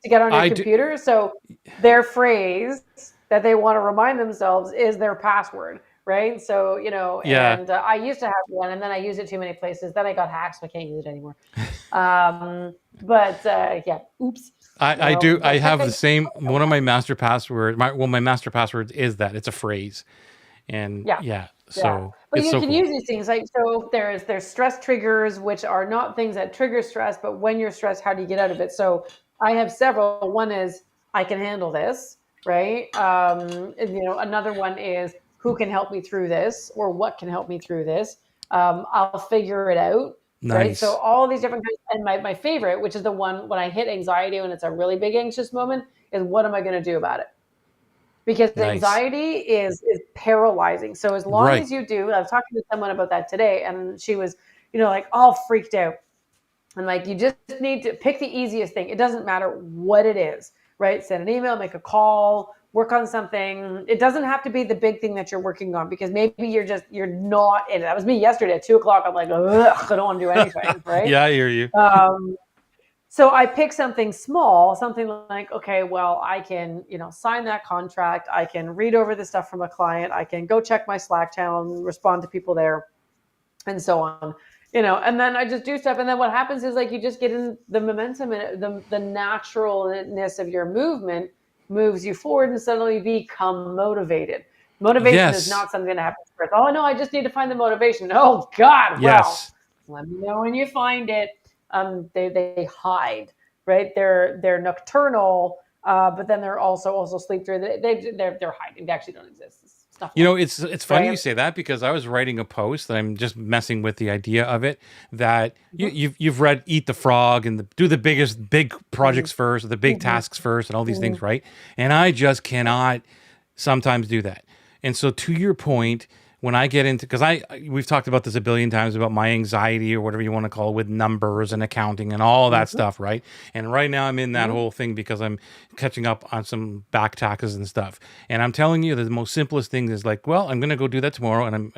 get on your computer. So their phrase that they want to remind themselves is their password, right? So and I used to have one, and then I used it too many places. Then I got hacked, so I can't use it anymore. Yeah, oops. I do. I have the same. One of my master passwords. My master passwords is that it's a phrase, and so but it's you so can cool. use these things like, so there's stress triggers, which are not things that trigger stress, but when you're stressed, how do you get out of it? So I have several. One is, I can handle this, right? And, another one is, who can help me through this, or what can help me through this? I'll figure it out. Right. Nice. So all these different kinds, and my favorite, which is the one when I hit anxiety, when it's a really big anxious moment, is, what am I going to do about it? Because Nice. anxiety is paralyzing. So as long Right. as you do, I was talking to someone about that today, and she was, like, all freaked out. And like, you just need to pick the easiest thing. It doesn't matter what it is, right? Send an email, make a call, work on something. It doesn't have to be the big thing that you're working on, because maybe you're not in it. That was me yesterday at 2:00. I'm like, ugh, I don't want to do anything, right? Yeah, I hear you. So I pick something small, something like, okay, well, I can, sign that contract. I can read over the stuff from a client. I can go check my Slack channel and respond to people there, and so on. And then I just do stuff. And then what happens is, like, you just get in the momentum, and the naturalness of your movement moves you forward, and suddenly you become motivated. Motivation is not something that happens first. Oh, no, I just need to find the motivation. Oh, God, well, let me know when you find it. They hide, right? They're nocturnal, but then they're also sleep through. They're hiding. They actually don't exist. Stuff. It's funny you say that, because I was writing a post that I'm just messing with the idea of it, that you've read Eat the Frog and do the big projects first, or the big tasks first, and all these things, right? And I just cannot sometimes do that. And so, to your point, when I get into, because we've talked about this a billion times about my anxiety, or whatever you want to call it, with numbers and accounting and all that stuff, right? And right now I'm in that whole thing because I'm catching up on some back taxes and stuff. And I'm telling you that the most simplest thing is like, well, I'm going to go do that tomorrow, and I'm,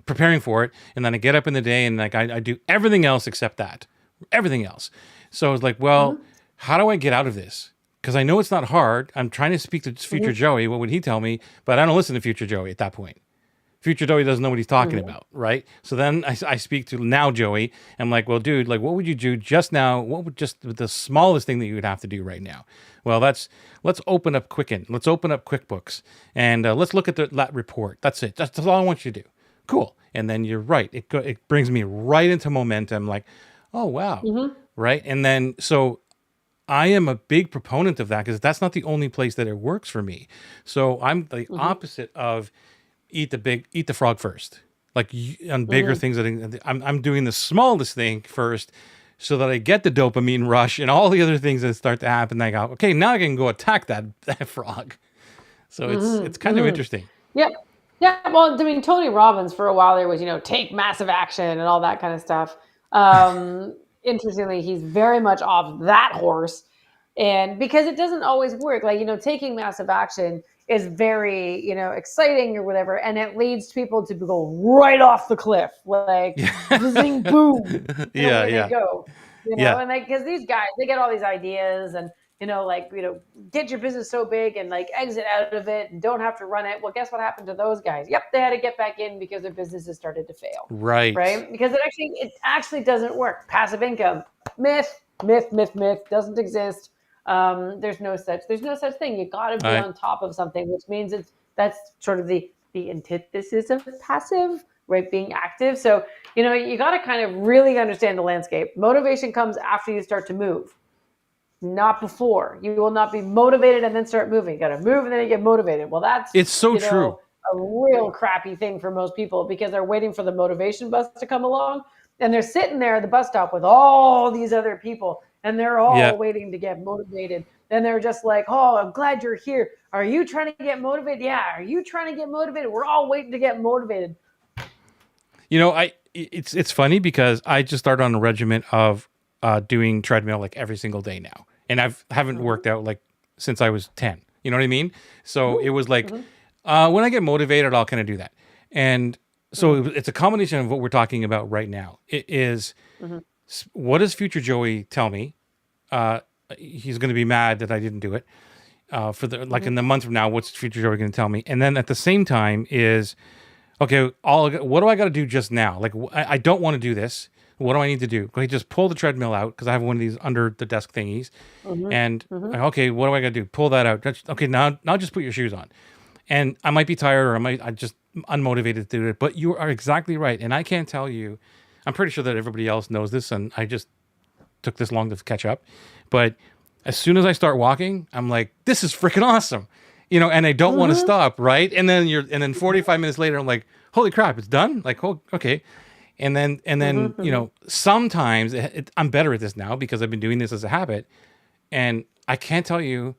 preparing for it. And then I get up in the day, and like I do everything else except that, everything else. So it's like, well, how do I get out of this? Because I know it's not hard. I'm trying to speak to Future Joey. What would he tell me? But I don't listen to Future Joey at that point. Future Joey doesn't know what he's talking about, right? So then I speak to now Joey. I'm like, well, dude, like, what would you do just now? What would just the smallest thing that you would have to do right now? Well, let's open up Quicken. Let's open up QuickBooks, and let's look at that report. That's it. That's all I want you to do. cool. And then you're right. It brings me right into momentum. Like, oh wow, Mm-hmm. right. And then so I am a big proponent of that because that's not the only place that it works for me. So I'm the Mm-hmm. opposite of eat the frog first. Like on bigger Mm-hmm. things, I'm doing the smallest thing first, so that I get the dopamine rush and all the other things that start to happen. I go, okay, now I can go attack that frog. So it's Mm-hmm. kind of Mm-hmm. interesting. Yep. Yeah. Well, I mean, Tony Robbins for a while there was, take massive action and all that kind of stuff. Interestingly, he's very much off that horse. And because it doesn't always work, like, taking massive action is very, exciting or whatever. And it leads people to go right off the cliff, like Yeah, zing boom, and yeah, away they yeah, go. yeah. And like, because these guys, they get all these ideas and, like, get your business so big and like exit out of it and don't have to run it. Well, guess what happened to those guys? Yep, they had to get back in because their businesses started to fail, Right. right? Because it actually doesn't work. Passive income, myth, myth, myth, myth, doesn't exist. There's no such thing. You got to be I on top of something, which means that's sort of the antithesis of passive, right? Being active. So you got to kind of really understand the landscape. Motivation comes after you start to move, not before. You will not be motivated and then start moving. You got to move and then you get motivated. Well, that's, It's so true. a real crappy thing for most people because they're waiting for the motivation bus to come along and they're sitting there at the bus stop with all these other people and they're Yeah. all waiting to get motivated. And they're just like, oh, I'm glad you're here. Are you trying to get motivated? Yeah. Are you trying to get motivated? We're all waiting to get motivated. It's funny because I just started on a regimen of doing treadmill like every single day now, and haven't Mm-hmm. worked out like since I was 10. You know what I mean? So it was like Mm-hmm. when I get motivated, I'll kind of do that, and so Mm-hmm. it's a combination of what we're talking about right now. It is Mm-hmm. what does future Joey tell me? Uh, he's going to be mad that I didn't do it. For the like Mm-hmm. in the month from now, what's future Joey going to tell me? And then at the same time is okay, what do I got to do just now? Like, I don't want to do this. What do I need to do? Okay, just pull the treadmill out because I have one of these under the desk thingies. Mm-hmm. And Mm-hmm. okay, what do I got to do? Pull that out. Okay, now just put your shoes on. And I might be tired or I just unmotivated to do it. But you are exactly right. And I can't tell you. I'm pretty sure that everybody else knows this, and I just took this long to catch up. But as soon as I start walking, I'm like, this is freaking awesome. And I don't want to Mm-hmm. stop, right? And then 45 minutes later, I'm like, holy crap, it's done? Like, oh, okay. And then, Mm-hmm. sometimes I'm better at this now because I've been doing this as a habit. And I can't tell you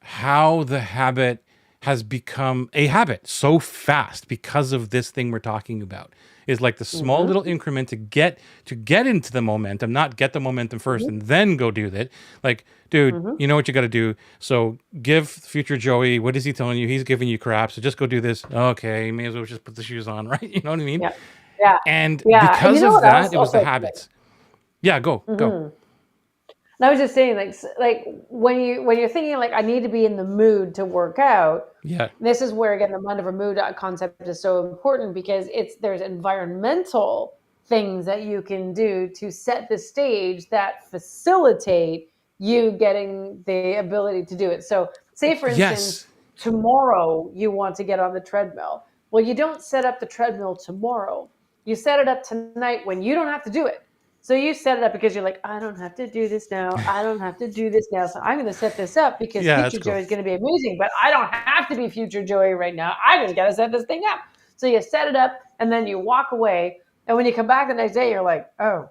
how the habit has become a habit so fast because of this thing we're talking about is like the small little Mm-hmm. increment to get into the momentum, not get the momentum first Mm-hmm. and then go do that. Like, dude, Mm-hmm. you know what you got to do. So give future Joey, what is he telling you? He's giving you crap. So just go do this. Okay, may as well just put the shoes on, right? You know what I mean? Yeah. Yeah. And Yeah. And you because know of what else? that, it Oh, was the sorry. habits. Yeah, go. Mm-hmm. And I was just saying, like when you're thinking like I need to be in the mood to work out. Yeah. This is where again the mind over mood concept is so important because there's environmental things that you can do to set the stage that facilitate you getting the ability to do it. So, say for instance, Yes. tomorrow you want to get on the treadmill. Well, you don't set up the treadmill tomorrow. You set it up tonight when you don't have to do it. So you set it up because you're like, I don't have to do this now. I don't have to do this now. So I'm going to set this up because Yeah, that's future cool. Joey is going to be amazing, but I don't have to be future Joey right now. I just got to set this thing up. So you set it up and then you walk away. And when you come back the next day, you're like, oh,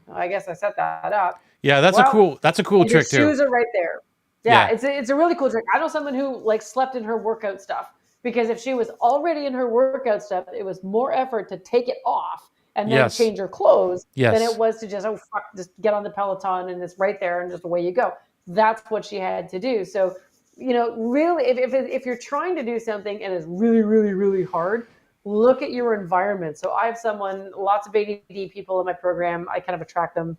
well, I guess I set that up. Yeah, that's a Well, cool that's a cool and your trick too. shoes are right there. Yeah, Yeah. it's a really cool trick. I know someone who like slept in her workout stuff because if she was already in her workout stuff, it was more effort to take it off and then Yes. change her clothes than it Yes. was to just just get on the Peloton and it's right there and just away you go. That's what she had to do. So really, if you're trying to do something and it's really really really hard, look at your environment. So I have lots of ADD people in my program. I kind of attract them,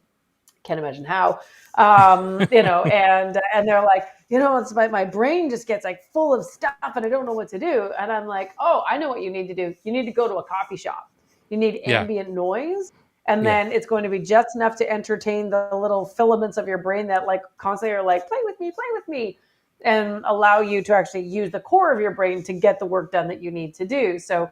can't imagine how. And they're like, it's my brain just gets like full of stuff and I don't know what to do. And I'm like, oh, I know what you need to do. You need to go to a coffee shop. You need Yeah. ambient noise. And Yeah. then it's going to be just enough to entertain the little filaments of your brain that like constantly are like, play with me, and allow you to actually use the core of your brain to get the work done that you need to do. So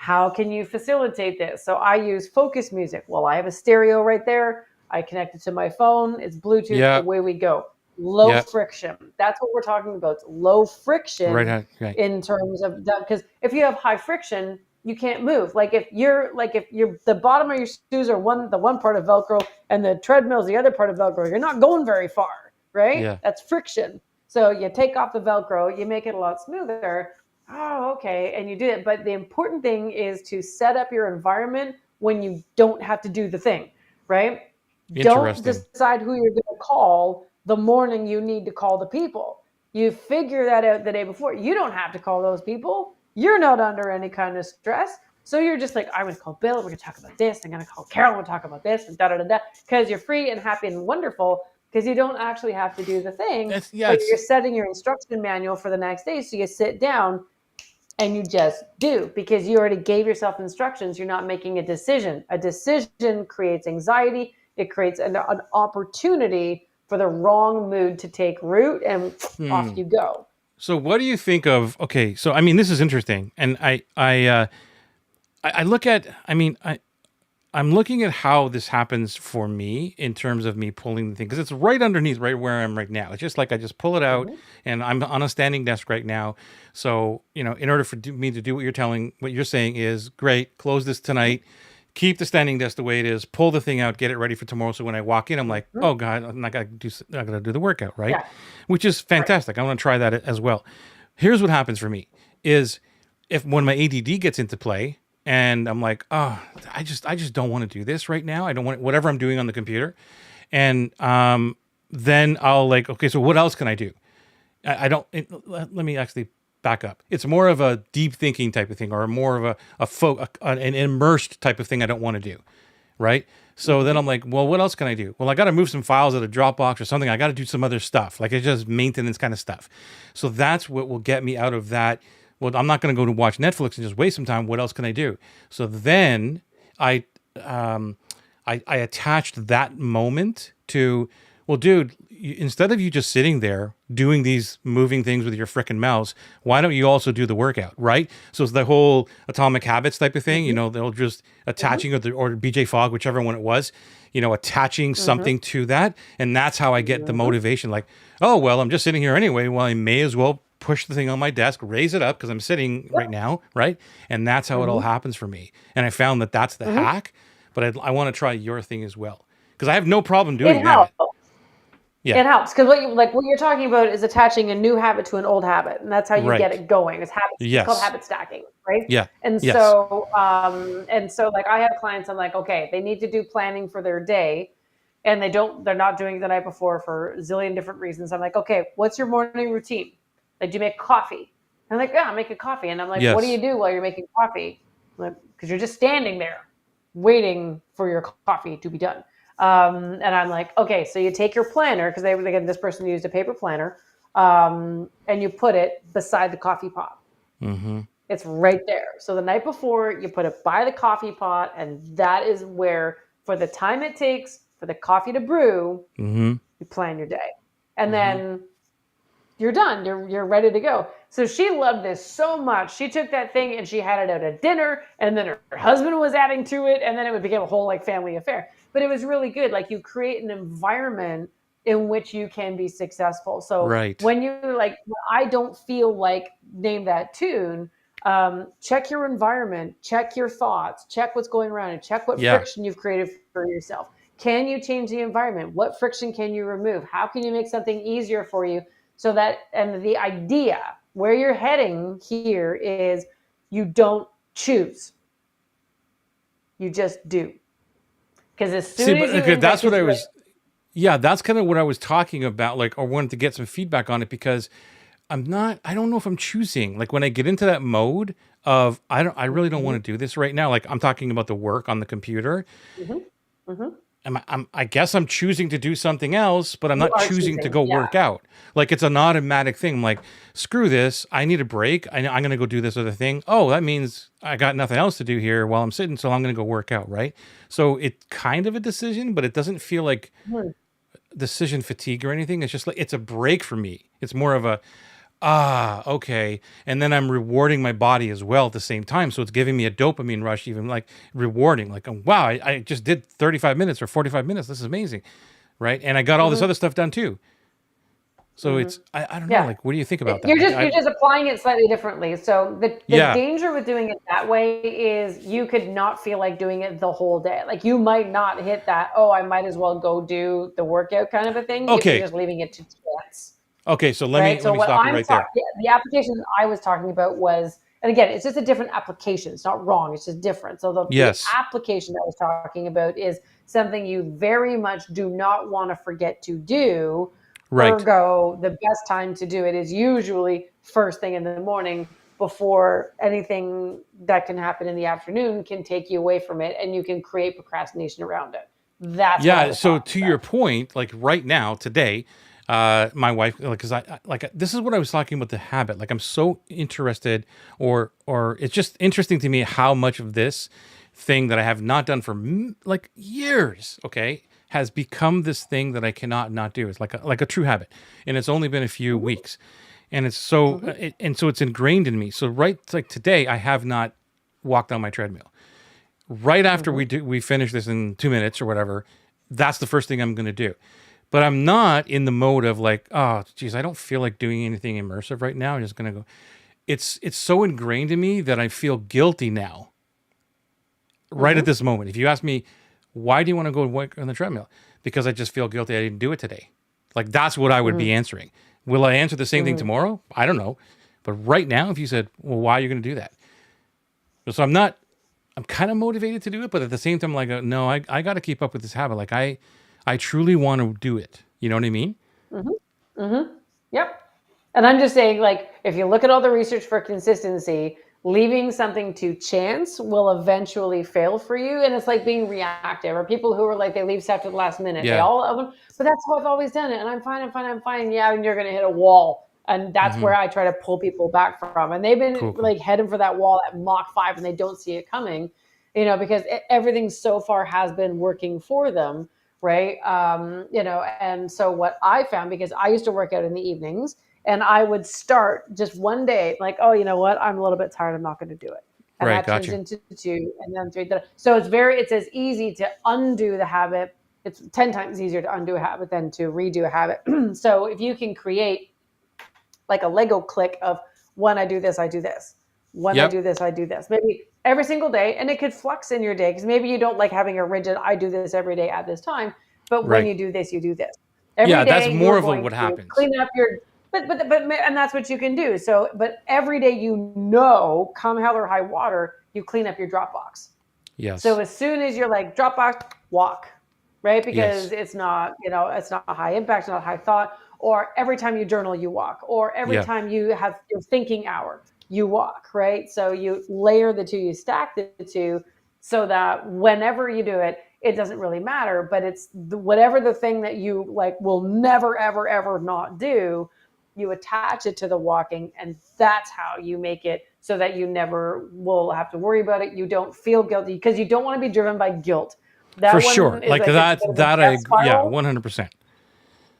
How can you facilitate this? So I use focus music. Well, I have a stereo right there. I connect it to my phone. It's Bluetooth. Yeah. Away we go. Low Yeah. friction. That's what we're talking about. It's low friction Right. in terms of that. Because if you have high friction, you can't move. If you're the bottom of your shoes are the one part of Velcro and the treadmill is the other part of Velcro, you're not going very far, right? Yeah. That's friction. So you take off the Velcro, you make it a lot smoother. Oh, okay. And you do it. But the important thing is to set up your environment when you don't have to do the thing, right? Don't Interesting. decide who you're going to call the morning you need to call the people. You figure that out the day before. You don't have to call those people. You're not under any kind of stress. So you're just like, I'm going to call Bill. We're going to talk about this. I'm going to call Carol. We're going to talk about this and da da da da. Because you're free and happy and wonderful because you don't actually have to do the thing. It's, yeah, But it's you're setting your instruction manual for the next day. So you sit down and you just do because you already gave yourself instructions. You're not making a decision. A decision creates anxiety. It creates an opportunity for the wrong mood to take root, and off you go. So what do you think of, okay, so I mean this is interesting, and I look at, I mean, I'm looking at how this happens for me in terms of me pulling the thing, because it's right underneath right where I am right now. It's just like I just pull it out, and I'm on a standing desk right now. So, you know, in order for me to do what you're saying is, great, close this tonight, keep the standing desk the way it is, pull the thing out, get it ready for tomorrow. So when I walk in, I'm like, oh God, I'm not gonna do the workout, right? Yeah. Which is fantastic. I want to try that as well. Here's what happens for me is, if when my ADD gets into play, and I'm like, oh, I just don't want to do this right now. I don't want whatever I'm doing on the computer, and then I'll like, okay, so what else can I do? I don't. Let me actually back up. It's more of a deep thinking type of thing, or more of an immersed type of thing I don't want to do, right? So then I'm like, well, what else can I do? Well, I got to move some files out of Dropbox or something. I got to do some other stuff, like it's just maintenance kind of stuff. So that's what will get me out of that. Well, I'm not going to go to watch Netflix and just waste some time. What else can I do? So then I attached that moment to, well, dude, instead of you just sitting there doing these moving things with your frickin' mouse, why don't you also do the workout, right? So it's the whole Atomic Habits type of thing. You know, they'll just attaching or BJ Fogg, whichever one it was, you know, attaching something to that. And that's how I get the motivation. Like, oh, well, I'm just sitting here anyway. Well, I may as well push the thing on my desk, raise it up because I'm sitting right now, right? And that's how it all happens for me. And I found that that's the hack, but I want to try your thing as well because I have no problem doing It that. helps. Yeah. It helps because what you're talking about is attaching a new habit to an old habit, and that's how you get Right. it going. It's habits. It's called Yes. habit stacking, right? Yeah. And Yes. so like I have clients. I'm like, okay, they need to do planning for their day, and they're not doing it the night before for a zillion different reasons. I'm like, okay, what's your morning routine? Like, do you make coffee? And I'm like, yeah, I'm making coffee. And I'm like, what do Yes. you do while you're making coffee? Like, because you're just standing there waiting for your coffee to be done. And I'm like, okay, so you take your planner, because this person used a paper planner, and you put it beside the coffee pot. It's right there. So the night before, you put it by the coffee pot, and that is where, for the time it takes for the coffee to brew, you plan your day. And then you're done. You're ready to go. So she loved this so much. She took that thing and she had it out at dinner, and then her husband was adding to it, and then it became a whole like family affair. But it was really good. Like, you create an environment in which you can be successful. So Right. when I don't feel like name that tune, check your environment, check your thoughts, check what's going around, and check what Yeah. friction you've created for yourself. Can you change the environment? What friction can you remove? How can you make something easier for you? So that, and the idea where you're heading here is, you don't choose. You just do. Because as soon as you that's what I was. Yeah, that's kind of what I was talking about, like, or wanted to get some feedback on it, because I don't know if I'm choosing. Like, when I get into that mode of, I really don't want to do this right now. Like, I'm talking about the work on the computer. I guess I'm choosing to do something else, but I'm not choosing to go work out. Like, it's an automatic thing. I'm like, screw this. I need a break. I'm going to go do this other thing. Oh, that means I got nothing else to do here while I'm sitting, so I'm going to go work out, right? So it's kind of a decision, but it doesn't feel like decision fatigue or anything. It's just like, it's a break for me. It's more of a, Okay. And then I'm rewarding my body as well at the same time. So it's giving me a dopamine rush, even like rewarding, like, oh, wow, I just did 35 minutes or 45 minutes. This is amazing. Right. And I got all this Hmm. other stuff done too. So Hmm. I don't know. Yeah. Like, what do you think about that? You're just applying it slightly differently. So the Yeah. danger with doing it that way is you could not feel like doing it the whole day. Like you might not hit that, oh, I might as well go do the workout kind of a thing if you're Okay. just leaving it to chance. Okay. So Right. let So me what stop you I'm right there. talking, the application I was talking about was, and again, it's just a different application. It's not wrong. It's just different. So the Yes. application I was talking about is something you very much do not want to forget to do. Right. Ergo, the best time to do it is usually first thing in the morning before anything that can happen in the afternoon can take you away from it, and you can create procrastination around it. That's what I Yeah. was So talking to your about. point, like right now, today, my wife, like, cause like, this is what I was talking about, the habit. Like, I'm so interested, or it's just interesting to me how much of this thing that I have not done for like years, okay, has become this thing that I cannot not do. It's like a true habit. And it's only been a few Mm-hmm. weeks. And it's so, Mm-hmm. and so it's ingrained in me. So right, like today, I have not walked on my treadmill. Right after Mm-hmm. we finish this in 2 minutes or whatever, that's the first thing I'm going to do. But I'm not in the mode of like, oh, geez, I don't feel like doing anything immersive right now. I'm just going to go. It's so ingrained in me that I feel guilty now, right at Mm-hmm. this moment. If you ask me, why do you want to go work on the treadmill? Because I just feel guilty I didn't do it today. Like, that's what I would be Mm-hmm. answering. Will I answer the same thing Mm-hmm. tomorrow? I don't know. But right now, if you said, well, why are you going to do that? So I'm kind of motivated to do it, but at the same time, like, no, I got to keep up with this habit. Like, I truly want to do it. You know what I mean? Mm-hmm. Mm-hmm. Yep. And I'm just saying, like, if you look at all the research for consistency, leaving something to chance will eventually fail for you. And it's like being reactive, or people who are like, they leave stuff to the last minute. They Yeah. all of them, but that's how I've always done it. And I'm fine, I'm fine, I'm fine. Yeah. And you're going to hit a wall. And that's Hmm. where I try to pull people back from. And they've been Cool. Cool. like heading for that wall at Mach 5 and they don't see it coming, because everything so far has been working for them. Right. And so what I found, because I used to work out in the evenings, and I would start just one day, like, oh, you know what? I'm a little bit tired. I'm not going to do it. And Right. that turns Gotcha. into two and then three. So it's as easy to undo the habit. It's 10 times easier to undo a habit than to redo a habit. So if you can create like a Lego click of when I do this, I do this. When I Yep. do this, I do this. Maybe every single day. And it could flux in your day because maybe you don't like having a rigid, I do this every day at this time. But when Right. you do this, you do this. Every Yeah. That's day more you're of going what to happens. clean up your but and that's what you can do. So, but every day come hell or high water, you clean up your Dropbox. So Yes. as soon as you're like Dropbox, walk, right? Yes. Because it's not high impact, not high thought. Or every time you journal, you walk. Or every Yeah. time you have your thinking hour, you walk, right? So you layer the two, you stack the two, so that whenever you do it, it doesn't really matter. But it's whatever the thing that you like will never, ever, ever not do, you attach it to the walking, and that's how you make it so that you never will have to worry about it. You don't feel guilty because you don't want to be driven by guilt. For That sure. one is Like like it's a that. bit of a That death yeah. spiral. 100%.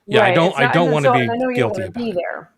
Yeah. Right. It's I not, don't and want to so, and be I know you don't guilty want to about be it. there.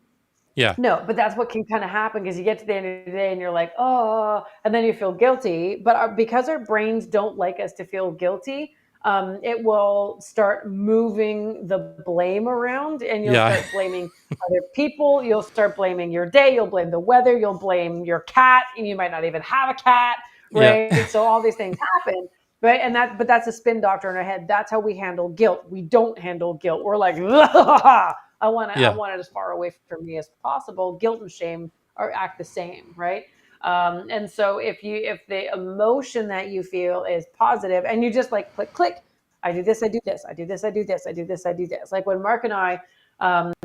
Yeah. No, but that's what can kind of happen because you get to the end of the day and you're like, oh, and then you feel guilty. But because our brains don't like us to feel guilty, it will start moving the blame around, and you'll Yeah. start blaming other people. You'll start blaming your day. You'll blame the weather. You'll blame your cat. And you might not even have a cat, Yeah. right? So all these things happen. Right. But that's a spin doctor in our head. That's how we handle guilt. We don't handle guilt. We're like, I Yeah. want it as far away from me as possible. Guilt and shame are act the same, right? And so if the emotion that you feel is positive, and you just like click click, I do this, I do this, I do this, I do this, I do this, I do this. Like when Mark and I,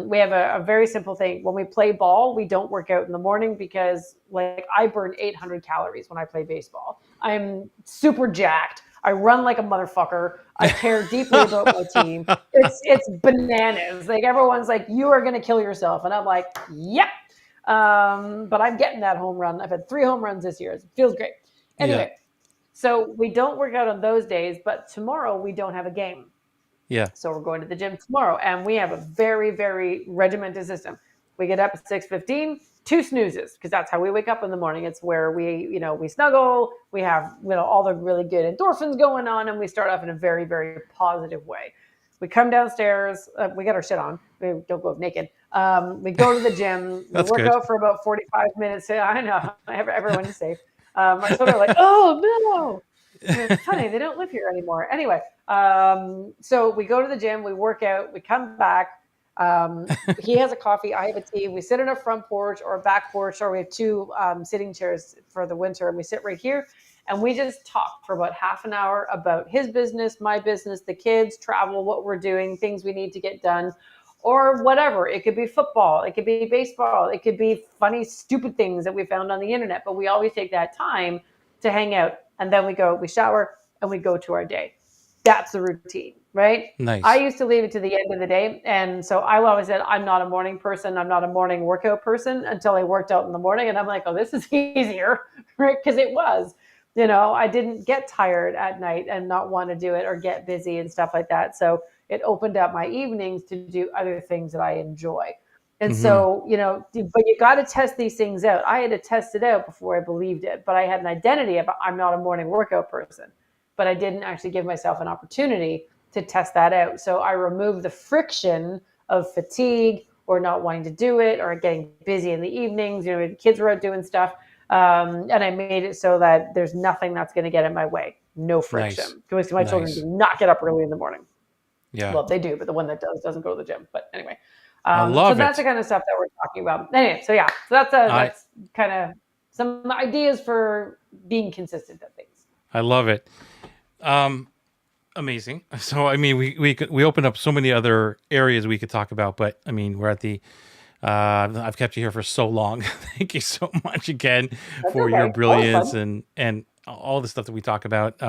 we have a very simple thing. When we play ball, we don't work out in the morning because like I burn 800 calories when I play baseball. I'm super jacked. I run like a motherfucker. I care deeply about my team. It's bananas. Like everyone's like, you are gonna kill yourself, and I'm like, yep. But I'm getting that home run. I've had 3 home runs this year. It feels great. Yeah. Anyway, so we don't work out on those days, but tomorrow we don't have a game. Yeah. So we're going to the gym tomorrow, and we have a very, very regimented system. We get up at 6:15, 2 snoozes, because that's how we wake up in the morning. It's where we snuggle, we have all the really good endorphins going on, and we start off in a very, very positive way. We come downstairs, we get our shit on. We don't go naked. We go to the gym. We That's work good. out for about 45 minutes. I know, everyone is safe. My children are like, oh no. It's funny, they don't live here anymore. Anyway, so we go to the gym, we work out, we come back. He has a coffee, I have a tea. We sit on a front porch or a back porch, or we have 2 sitting chairs for the winter, and we sit right here. And we just talk for about half an hour about his business, my business, the kids, travel, what we're doing, things we need to get done, or whatever. It could be football, it could be baseball, it could be funny, stupid things that we found on the internet. But we always take that time to hang out. And then we shower, and we go to our day. That's the routine, right? I Nice. used to leave it to the end of the day. And so I always said, I'm not a morning person. I'm not a morning workout person, until I worked out in the morning. And I'm like, oh, this is easier, right? Because it was. I didn't get tired at night and not want to do it or get busy and stuff like that. So it opened up my evenings to do other things that I enjoy. And Mm-hmm. so, but you got to test these things out. I had to test it out before I believed it, but I had an identity of I'm not a morning workout person, but I didn't actually give myself an opportunity to test that out. So I removed the friction of fatigue or not wanting to do it or getting busy in the evenings. The kids were out doing stuff. And I made it so that there's nothing that's going to get in my way. No Nice. friction. Because my children do Nice. not get up early in the morning. Yeah. Well, they do, but the one that does doesn't go to the gym. But anyway, I so love that's the it. kind of stuff that we're talking about. Anyway, so yeah, so I that's kind of some ideas for being consistent at things. I love it. Um, Amazing. So I mean, we opened up so many other areas we could talk about, but I mean, we're at the. I've kept you here for so long. Thank you so much again That's for your okay. Always brilliance fun. and all the stuff that we talk about.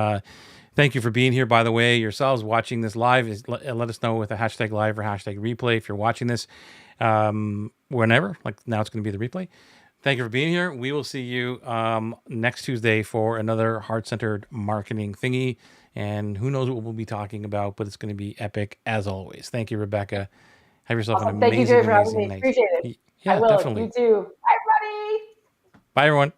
Thank you for being here. By the way, yourselves watching this live let us know with a hashtag live or hashtag replay if you're watching this whenever. Like now, it's going to be the replay. Thank you for being here. We will see you next Tuesday for another heart-centered marketing thingy. And who knows what we'll be talking about, but it's going to be epic as always. Thank you, Rebecca. Have yourself an Awesome. Thank you, Joey, amazing, for having amazing me. night. Appreciate it. I Yeah, will. You definitely. too. Bye, everybody. Bye, everyone.